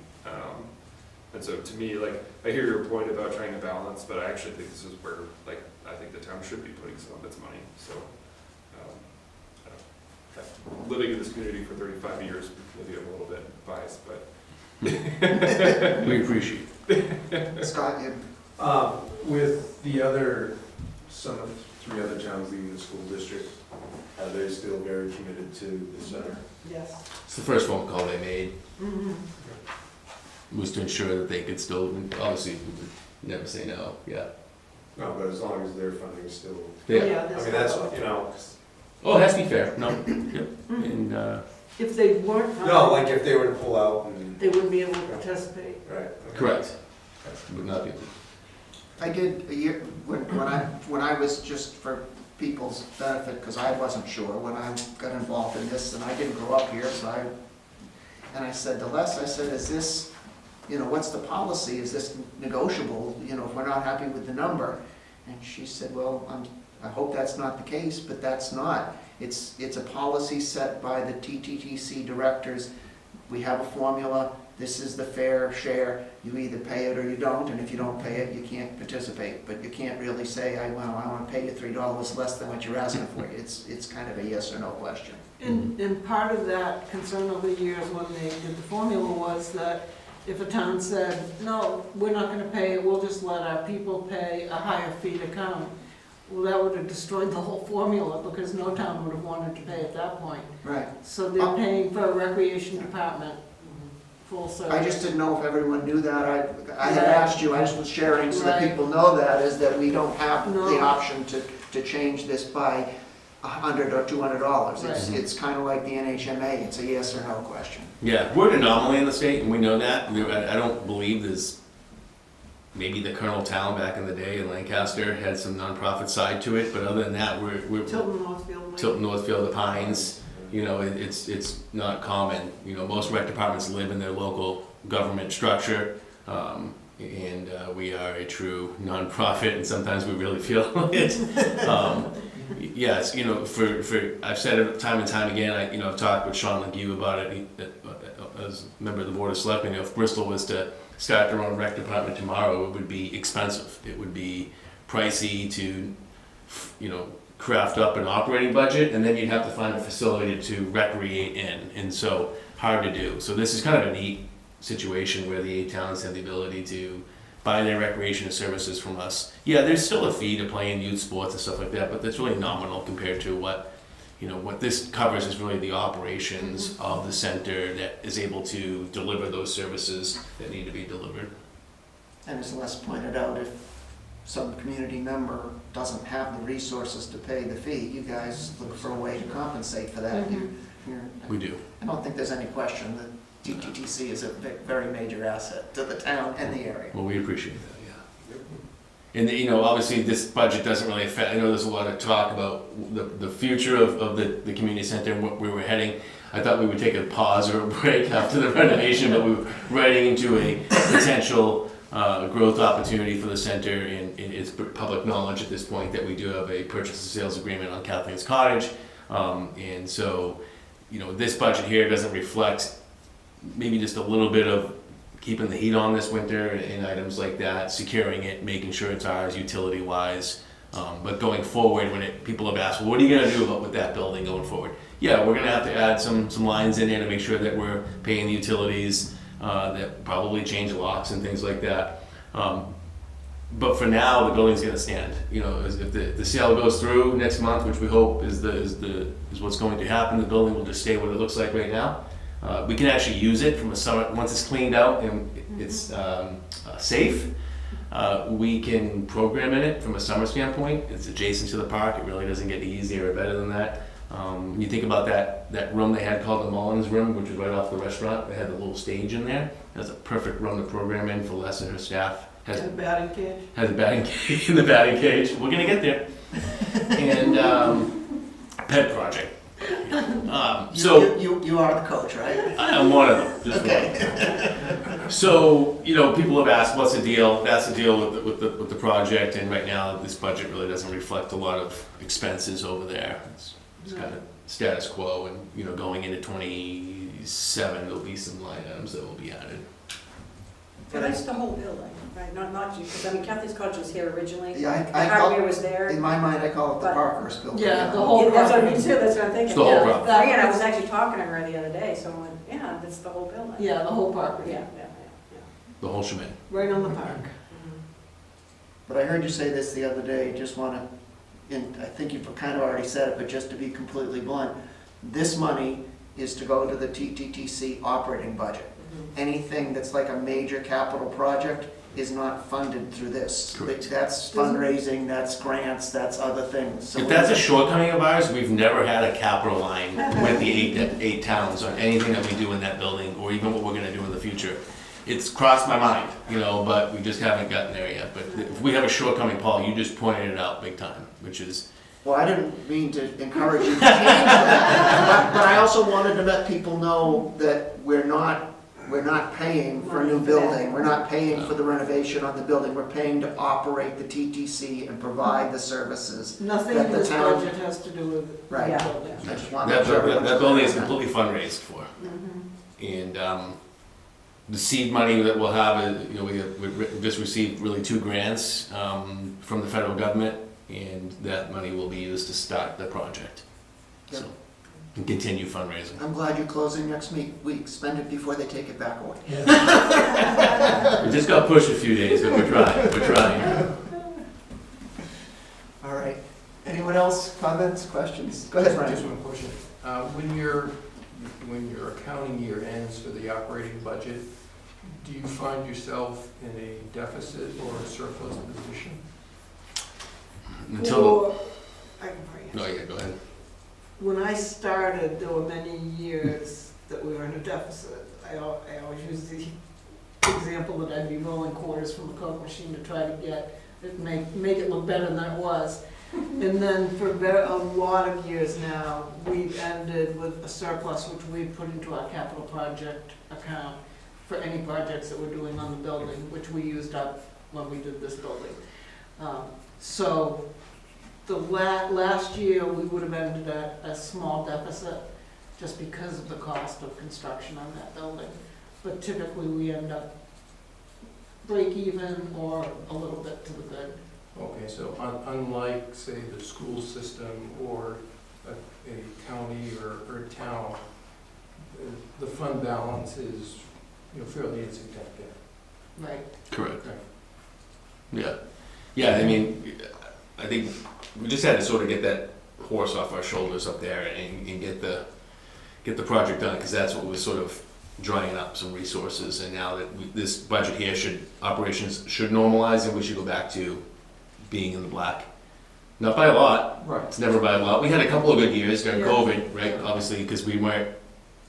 And so to me, like, I hear your point about trying to balance, but I actually think this is where, like, I think the town should be putting some of its money, so. I don't know. Living in this community for 35 years, maybe I'm a little bit biased, but. We appreciate it. Scott, you, With the other, some of the 3 other towns leaving the school district, are they still very committed to the center? Yes. It's the first phone call they made, Mhm. was to ensure that they could still, obviously, we would never say no, yeah. No, but as long as their funding is still, Yeah. I mean, that's, Oh, it has to be fair, no, yep, and, If they weren't, no, like if they were to pull out and, they wouldn't be able to participate. right. okay. correct, would not be. I did a year, when I was, just for people's benefit, because I wasn't sure, when I got involved in this, and I didn't grow up here, so I said to Les, I said, is this, what's the policy? Is this negotiable, if we're not happy with the number? And she said, well, I hope that's not the case, but that's not. It's a policy set by the TTTC directors. We have a formula. This is the fair share. You either pay it or you don't, and if you don't pay it, you can't participate. But you can't really say, I want to pay you $3 less than what you're asking for. It's kind of a yes or no question. And part of that concern over the years when they did the formula was that if a town said, no, we're not gonna pay it, we'll just let our people pay a higher fee to come, well, that would have destroyed the whole formula, because no town would have wanted to pay at that point. Right. So they're paying for a recreation department, full service. I just didn't know if everyone knew that. I had asked you, I just was sharing so that Right. people know that, is that we don't have the No. option to change this by $100 or $200. Right. It's kind of like the NHMA, it's a yes or no question. Yeah, we're an anomaly in the state, and we know that. I don't believe there's, maybe the Colonel Town back in the day in Lancaster had some nonprofit side to it, but other than that, we're Tilton Northfield. Tilton, Northfield, the Pines, it's not common. Most rec departments live in their local government structure, and we are a true nonprofit, and sometimes we really feel it. Yes, I've said it time and time again, I've talked with Sean Legue about it, as a member of the Board of Selectmen, if Bristol was to start their own rec department tomorrow, it would be expensive. It would be pricey to, craft up an operating budget, and then you'd have to find a facility to recreate in, and so hard to do. So this is kind of a neat situation where the 8 towns have the ability to buy their recreation services from us. Yeah, there's still a fee to play in youth sports and stuff like that, but that's really nominal compared to what this covers is really the operations of the center that is able to deliver those services that need to be delivered. And as Les pointed out, if some community member doesn't have the resources to pay the fee, you guys look for a way to compensate for that. We do. I don't think there's any question that TTTC is a very major asset to the town and the area. Well, we appreciate that, yeah. And, obviously this budget doesn't really affect, I know there's a lot of talk about the future of the community center and where we're heading. I thought we would take a pause or a break after the renovation, but we were riding into a potential growth opportunity for the center, and it's public knowledge at this point that we do have a purchase and sales agreement on Kathleen's Cottage. And so, this budget here doesn't reflect maybe just a little bit of keeping the heat on this winter and items like that, securing it, making sure it's ours utility-wise. But going forward, people have asked, well, what are you gonna do with that building going forward? Yeah, we're gonna have to add some lines in there to make sure that we're paying the utilities, that probably change locks and things like that. But for now, the building's gonna stand. You know, if the sale goes through next month, which we hope is what's going to happen, the building will just stay what it looks like right now. We can actually use it from a summer, once it's cleaned out and it's safe. We can program in it from a summer standpoint. It's adjacent to the park. It really doesn't get easier or better than that. When you think about that room they had called the Mullins Room, which is right off the restaurant, they had a little stage in there. That's a perfect room to program in for Les and her staff. Has A batting cage? a batting cage in the batting cage. We're gonna get there. And pet project. So You are the coach, right? I'm one of them. Just one of them. So, you know, people have asked, what's the deal? That's the deal with the project, and right now, this budget really doesn't reflect a lot of expenses over there. It's kind of status quo, and, you know, going into 27, there'll be some line items that will be added. So that's the whole building, right? Not you, because I mean Kathy's Cottage was here originally. Yeah, The hardware was there. in my mind, I call it the But- Parkhurst building. Yeah, the whole Yeah, that's what I property. mean too, that's what I'm thinking. It's the whole Yeah. property. Again, I was actually talking to her the other day, so I went, yeah, that's the whole building. Yeah, the whole property, Yeah. The whole shebang. right on the park. But I heard you say this the other day, just wanna, and I think you've kind of already said it, but just to be completely blunt, this money is to go to the TTTC operating budget. Anything that's like a major capital project is not funded through this. Correct. That's fundraising, that's grants, that's other things. So If that's a shortcoming of ours, we've never had a capital line with the eight towns on anything that we do in that building, or even what we're gonna do in the future. It's crossed my mind, you know, but we just haven't gotten there yet. But if we have a shortcoming, Paul, you just pointed it out big time, which is, Well, I didn't mean to encourage you to change that, but I also wanted to let people know that we're not paying for a new building. We're not paying for the renovation on the building. We're paying to operate the TTC and provide the services. Nothing That in the this town- budget has to do with Right. the building. I just wanted to make sure that everyone's building is clear on that. completely fundraised for. And the seed money that we'll have, you know, we just received really 2 grants from the federal government, and that money will be used to start the project. So, and continue fundraising. I'm glad you're closing next week. Spend it before they take it back away. We just got pushed a few days, but we're trying. All right. Anyone else? Comments, questions? Go ahead, Just Brian. one question. When your accounting year ends for the operating budget, do you find yourself in a deficit or a surplus position? Until, Or- I can probably no, answer. yeah, go ahead. When I started, there were many years that we were in a deficit. I always use the example that I'd be rolling quarters from a Coke machine to try to get it, make it look better than it was. And then for a lot of years now, we've ended with a surplus, which we put into our capital project account for any projects that we're doing on the building, which we used up when we did this building. So the last year, we would have ended at a small deficit just because of the cost of construction on that building. But typically, we end up break even or a little bit to the good. Okay, so unlike, say, the school system or a county or a town, the fund balance is, you know, fairly insignificant. Right. Correct. Okay. Yeah. Yeah, I mean, I think we just had to sort of get that horse off our shoulders up there and get the project done, because that's what was sort of drying up some resources. And now that this budget here operations should normalize, and we should go back to being in the black. Not by a lot. Right. It's never by a lot. We had a couple of good years during Yeah. COVID, right? Obviously, because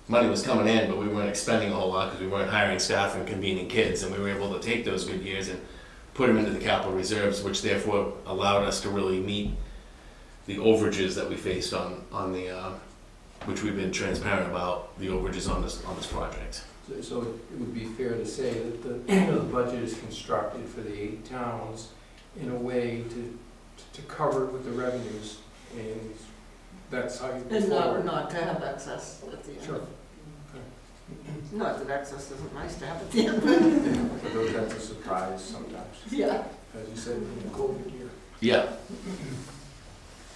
money was coming in, but we weren't expending a whole lot because we weren't hiring staff and convening kids, and we were able to take those good years and put them into the capital reserves, which therefore allowed us to really meet the overages that we faced on the, which we've been transparent about, the overages on this project. So it would be fair to say that the budget is constructed for the 8 towns in a way to cover with the revenues, and that's how you. And not to have excess at the end. Sure. Not that excess isn't nice to have at the end, For those, that's a surprise sometimes, yeah. as you said, in the COVID year. Yeah.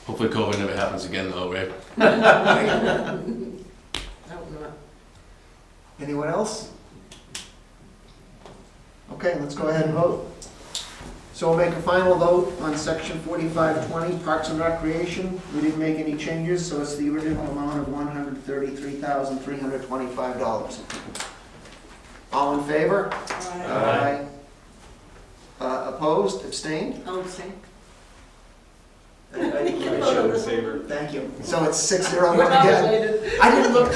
Hopefully COVID never happens again though, right? I hope not. Anyone else? Okay, let's go ahead and vote. So we'll make a final vote on section 4520, Parks and Recreation. We didn't make any changes, so it's the original amount of $133,325. All in favor? Aye. Opposed, abstained? I'll say. I showed in favor. Thank you. So it's 6-0 We're not again. related. I didn't look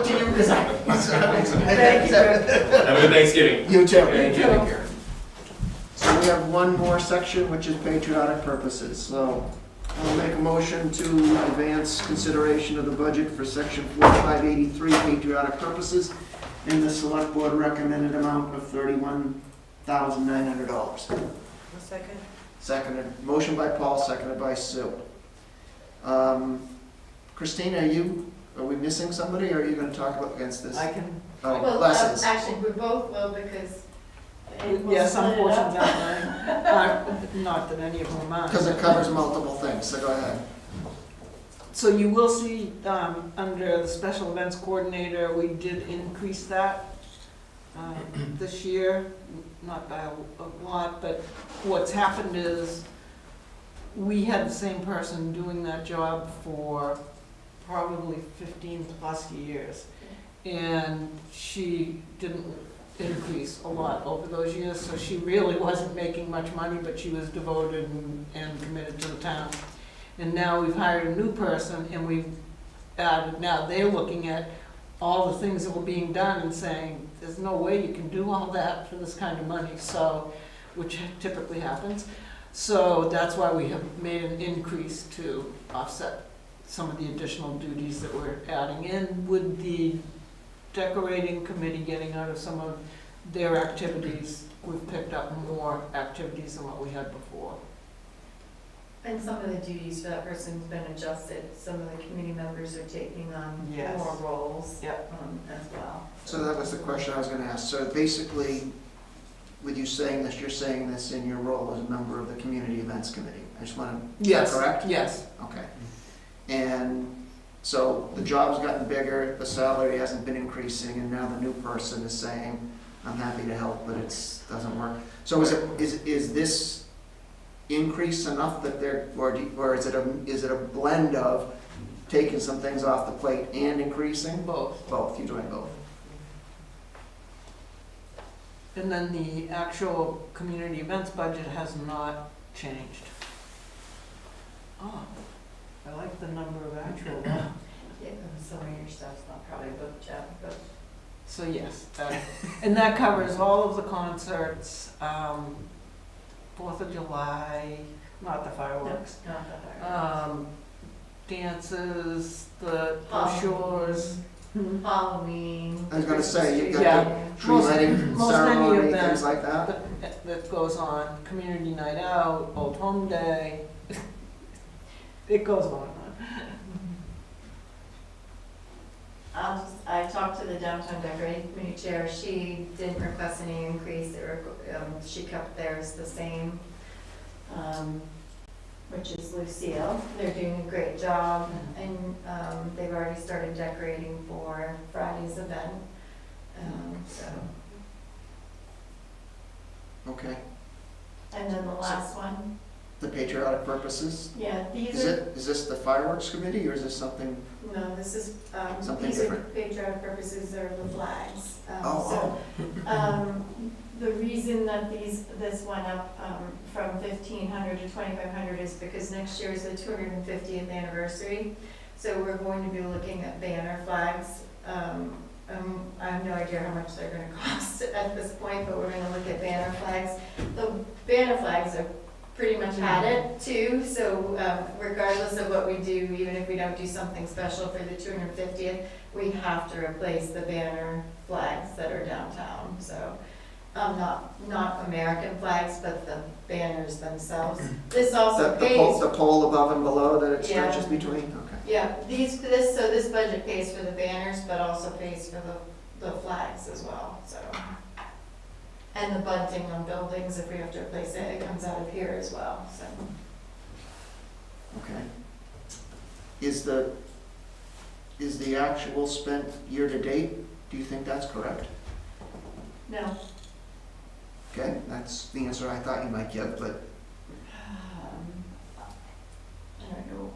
to you because I. Thank you, Jeff. Have a good Thanksgiving. You too. Thank you. Take care. So we have one more section, which is patriotic purposes. So I'll make a motion to advance consideration of the budget for section 4583, patriotic purposes, in the select board recommended amount of $31,900. A second. Seconded, motion by Paul, seconded by Sue. Christine, are we missing somebody, or are you gonna talk about against this? I can, Oh, Well, lessons. actually, we both will because. we'll yeah, some split it portions up. are mine, not that any of them are mine. Because it covers multiple things, so go ahead. So you will see, under the special events coordinator, we did increase that this year, not by a lot, but what's happened is we had the same person doing that job for probably 15+ years. And she didn't increase a lot over those years, so she really wasn't making much money, but she was devoted and committed to the town. And now we've hired a new person, and we've added, now they're looking at all the things that were being done and saying, there's no way you can do all that for this kind of money, so, which typically happens. So that's why we have made an increase to offset some of the additional duties that we're adding in, with the decorating committee getting out of some of their activities. We've picked up more activities than what we had before. And some of the duties for that person's been adjusted. Some of the committee members are taking on Yes. more roles Yep. As well. So that was the question I was gonna ask. So basically, with you saying this, you're saying this in your role as a member of the Community Events Committee. I just wanna, is that correct? Yes. Okay. And so the job's gotten bigger, the salary hasn't been increasing, and now the new person is saying, I'm happy to help, but it doesn't work. So is this increase enough that they're, or is it a blend of taking some things off the plate and increasing? Both. Both, you're doing both. And then the actual community events budget has not changed. Oh, I like the number of actual. Yeah, some of your stuff's not probably booked yet, but. So yes, and that covers all of the concerts, 4th of July, not the fireworks, Not that dances, the brochures. Halloween. I was gonna say, you got Yeah. the tree lighting most any of ceremony, them. things like that? That goes on, community night out, Old Home Day. It goes on and on. I talked to the downtown decorating committee chair. She didn't request any increase. She kept theirs the same, which is Lucille. They're doing a great job, and they've already started decorating for Friday's event. So, Okay. and then the last one, The patriotic purposes? yeah, Is this the fireworks committee, or is this something? No, this is, Something these are different. patriotic purposes, are the flags. Oh, The reason that this went up from 1,500 to 2,500 is because next year is the 250th anniversary. So we're going to be looking at banner flags. I have no idea how much they're gonna cost at this point, but we're gonna look at banner flags. The banner flags are pretty much had it too, so regardless of what we do, even if we don't do something special for the 250th, we have to replace the banner flags that are downtown, so. Not American flags, but the banners themselves. This also pays. The pole above and below that it Yeah. stretches between? Okay. Yeah, this budget pays for the banners, but also pays for the flags as well, so. And the bunting on buildings, if we have to replace it, it comes out of here as well, so. Okay. Is the actual spent year-to-date, do you think that's correct? No. Okay, that's the answer I thought you might give, but, I don't know.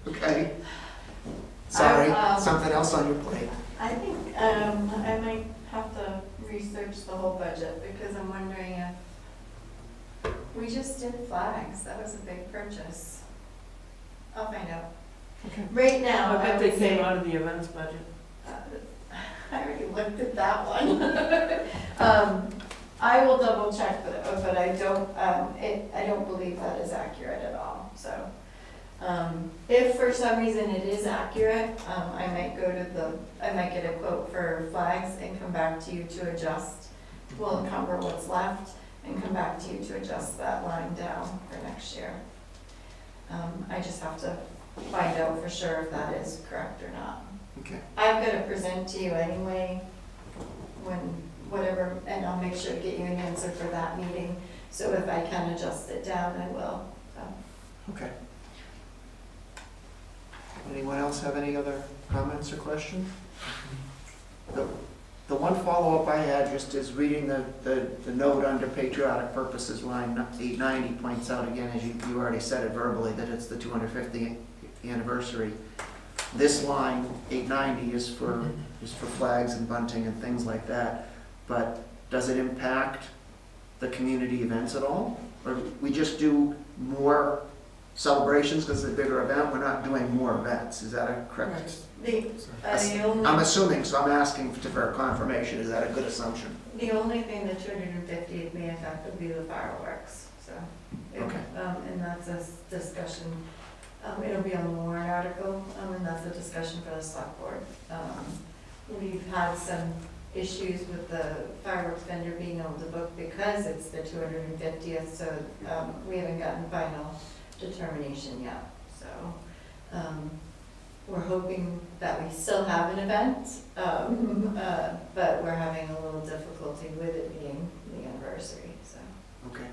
okay. Sorry, I, something else on your plate. I think, I might have to research the whole budget, because I'm wondering if, we just did flags, that was a big purchase. I'll find out. Okay. Right now, I I bet they would came say, out of the events budget. I already looked at that one. I will double check, but I don't believe that is accurate at all, so. If for some reason it is accurate, I might get a quote for flags and come back to you to adjust. We'll encumber what's left and come back to you to adjust that line down for next year. I just have to find out for sure if that is correct or not. Okay. I'm gonna present to you anyway, whatever, and I'll make sure to get you an answer for that meeting. So if I can adjust it down, I will, so. Okay. Anyone else have any other comments or questions? The one follow-up I had just is reading the note under patriotic purposes, line 890 points out again, as you already said it verbally, that it's the 250th anniversary. This line, 890, is for flags and bunting and things like that, but does it impact the community events at all? Or we just do more celebrations because it's a bigger event, we're not doing more events, is that a correct? The I'm only, assuming, so I'm asking for confirmation, is that a good assumption? the only thing the 250th may affect would be the fireworks, so. Okay. And that's a discussion, it'll be on the warrant article, and that's a discussion for the select board. We've had some issues with the fireworks vendor being able to book because it's the 250th, so we haven't gotten final determination yet. So we're hoping that we still have an event, but we're having a little difficulty with it being the anniversary, so. Okay.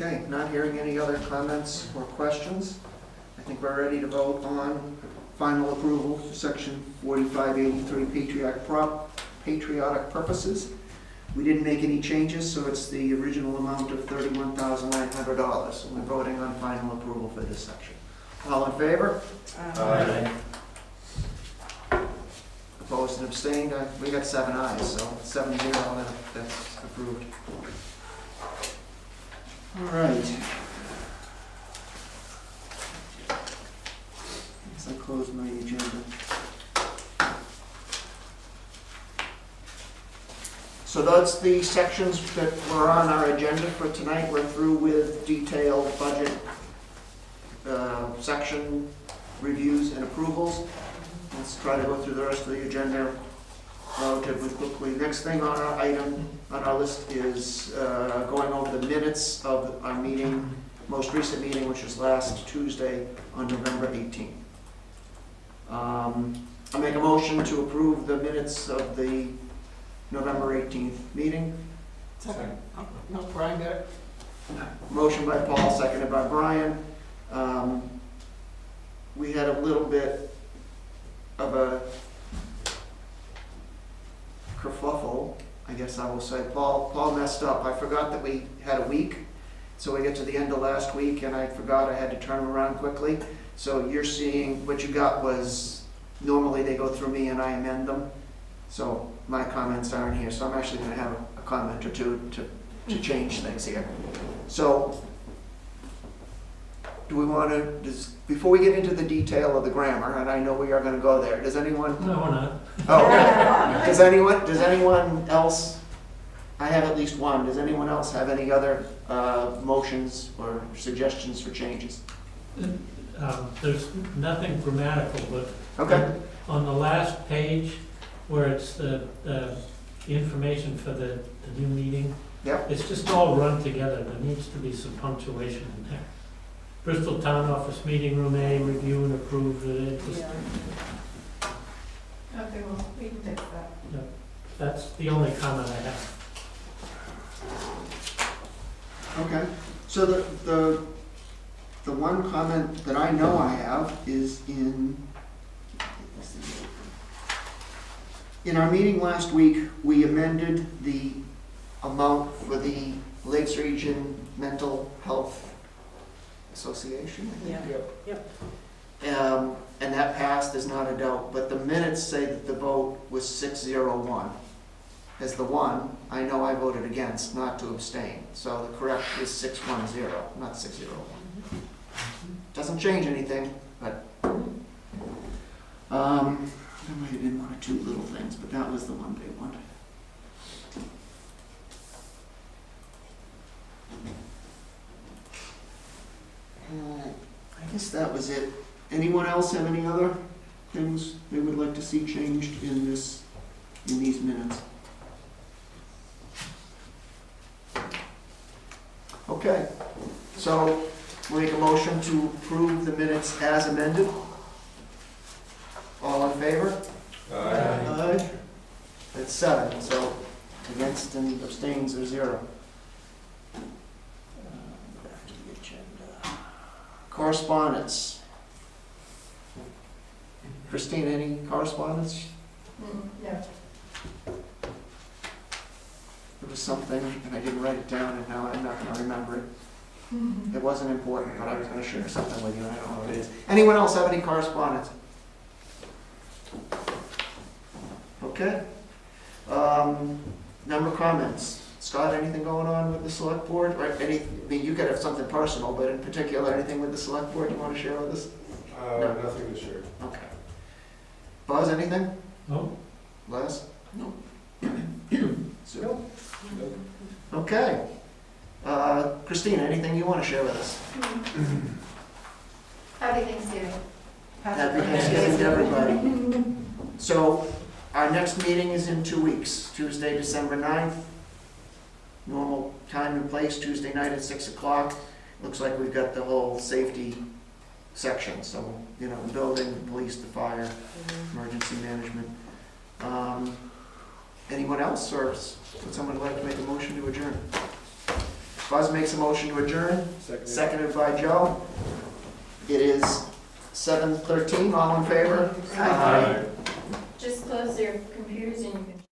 Okay, not hearing any other comments or questions. I think we're ready to vote on final approval for section 4583 patriotic purposes. We didn't make any changes, so it's the original amount of $31,900. So we're voting on final approval for this section. All in favor? Aye. Opposed and abstained? We got 7 ayes, so 7-0, that's approved. All right. Guess I closed my agenda. So that's the sections that were on our agenda for tonight. We're through with detailed budget section reviews and approvals. Let's try to go through the rest of the agenda relatively quickly. Next thing on our item, on our list is going over the minutes of our meeting, most recent meeting, which was last Tuesday on November 18th. I'll make a motion to approve the minutes of the November 18th meeting. Second. No, Brian got it. Motion by Paul, seconded by Brian. We had a little bit of a kerfuffle, I guess I will say. Paul messed up. I forgot that we had a week, so we get to the end of last week, and I forgot I had to turn them around quickly. So you're seeing, what you got was, normally they go through me and I amend them. So my comments aren't here, so I'm actually going to have a comment or two to change things here. So, do we want to, before we get into the detail of the grammar, and I know we are going to go there, does anyone? No, we're not. Oh, okay. Does anyone else, I have at least one, does anyone else have any other motions or suggestions for changes? There's nothing grammatical, but Okay. on the last page, where it's the information for the new meeting, Yep. it's just all run together. There needs to be some punctuation in there. Bristol Town Office Meeting Room A, review and approve the, Yeah. Okay, well, we can fix that. that's the only comment I have. Okay, so the one comment that I know I have is in our meeting last week, we amended the amount for the Lakes Region Mental Health Association, I think. Yeah. And that passed, there's not a doubt, but the minutes say that the vote was 6-0-1. As the one, I know I voted against, not to abstain, so the correct is 6-1-0, not 6-0-1. Doesn't change anything, but, I might have been one or two little things, but that was the one big one. I guess that was it. Anyone else have any other things they would like to see changed in these minutes? Okay, so we'll make a motion to approve the minutes as amended. All in favor? Aye. That's 7, so against and abstains are 0. Back to the agenda. Correspondence. Christine, any correspondence? No. There was something, and I didn't write it down, and now I'm not gonna remember it. It wasn't important, but I was gonna share something with you, and I don't know what it is. Anyone else have any correspondence? Okay. Number of comments. Scott, anything going on with the select board? Or I mean, you could have something personal, but in particular, anything with the select board you want to share with us? No. Nothing to share. Okay. Buzz, anything? No? Les? No. Sue? Okay. Christina, anything you want to share with us? Happy Thanksgiving. Happy Thanksgiving to everybody. So, our next meeting is in 2 weeks, Tuesday, December 9th. Normal time and place, Tuesday night at 6 o'clock. Looks like we've got the whole safety section, so, you know, the building, the police, the fire, emergency management. Anyone else, or would someone like to make a motion to adjourn? Buzz makes a motion to adjourn, seconded by Joe. It is 7:13, all in favor? Just close your computers and you can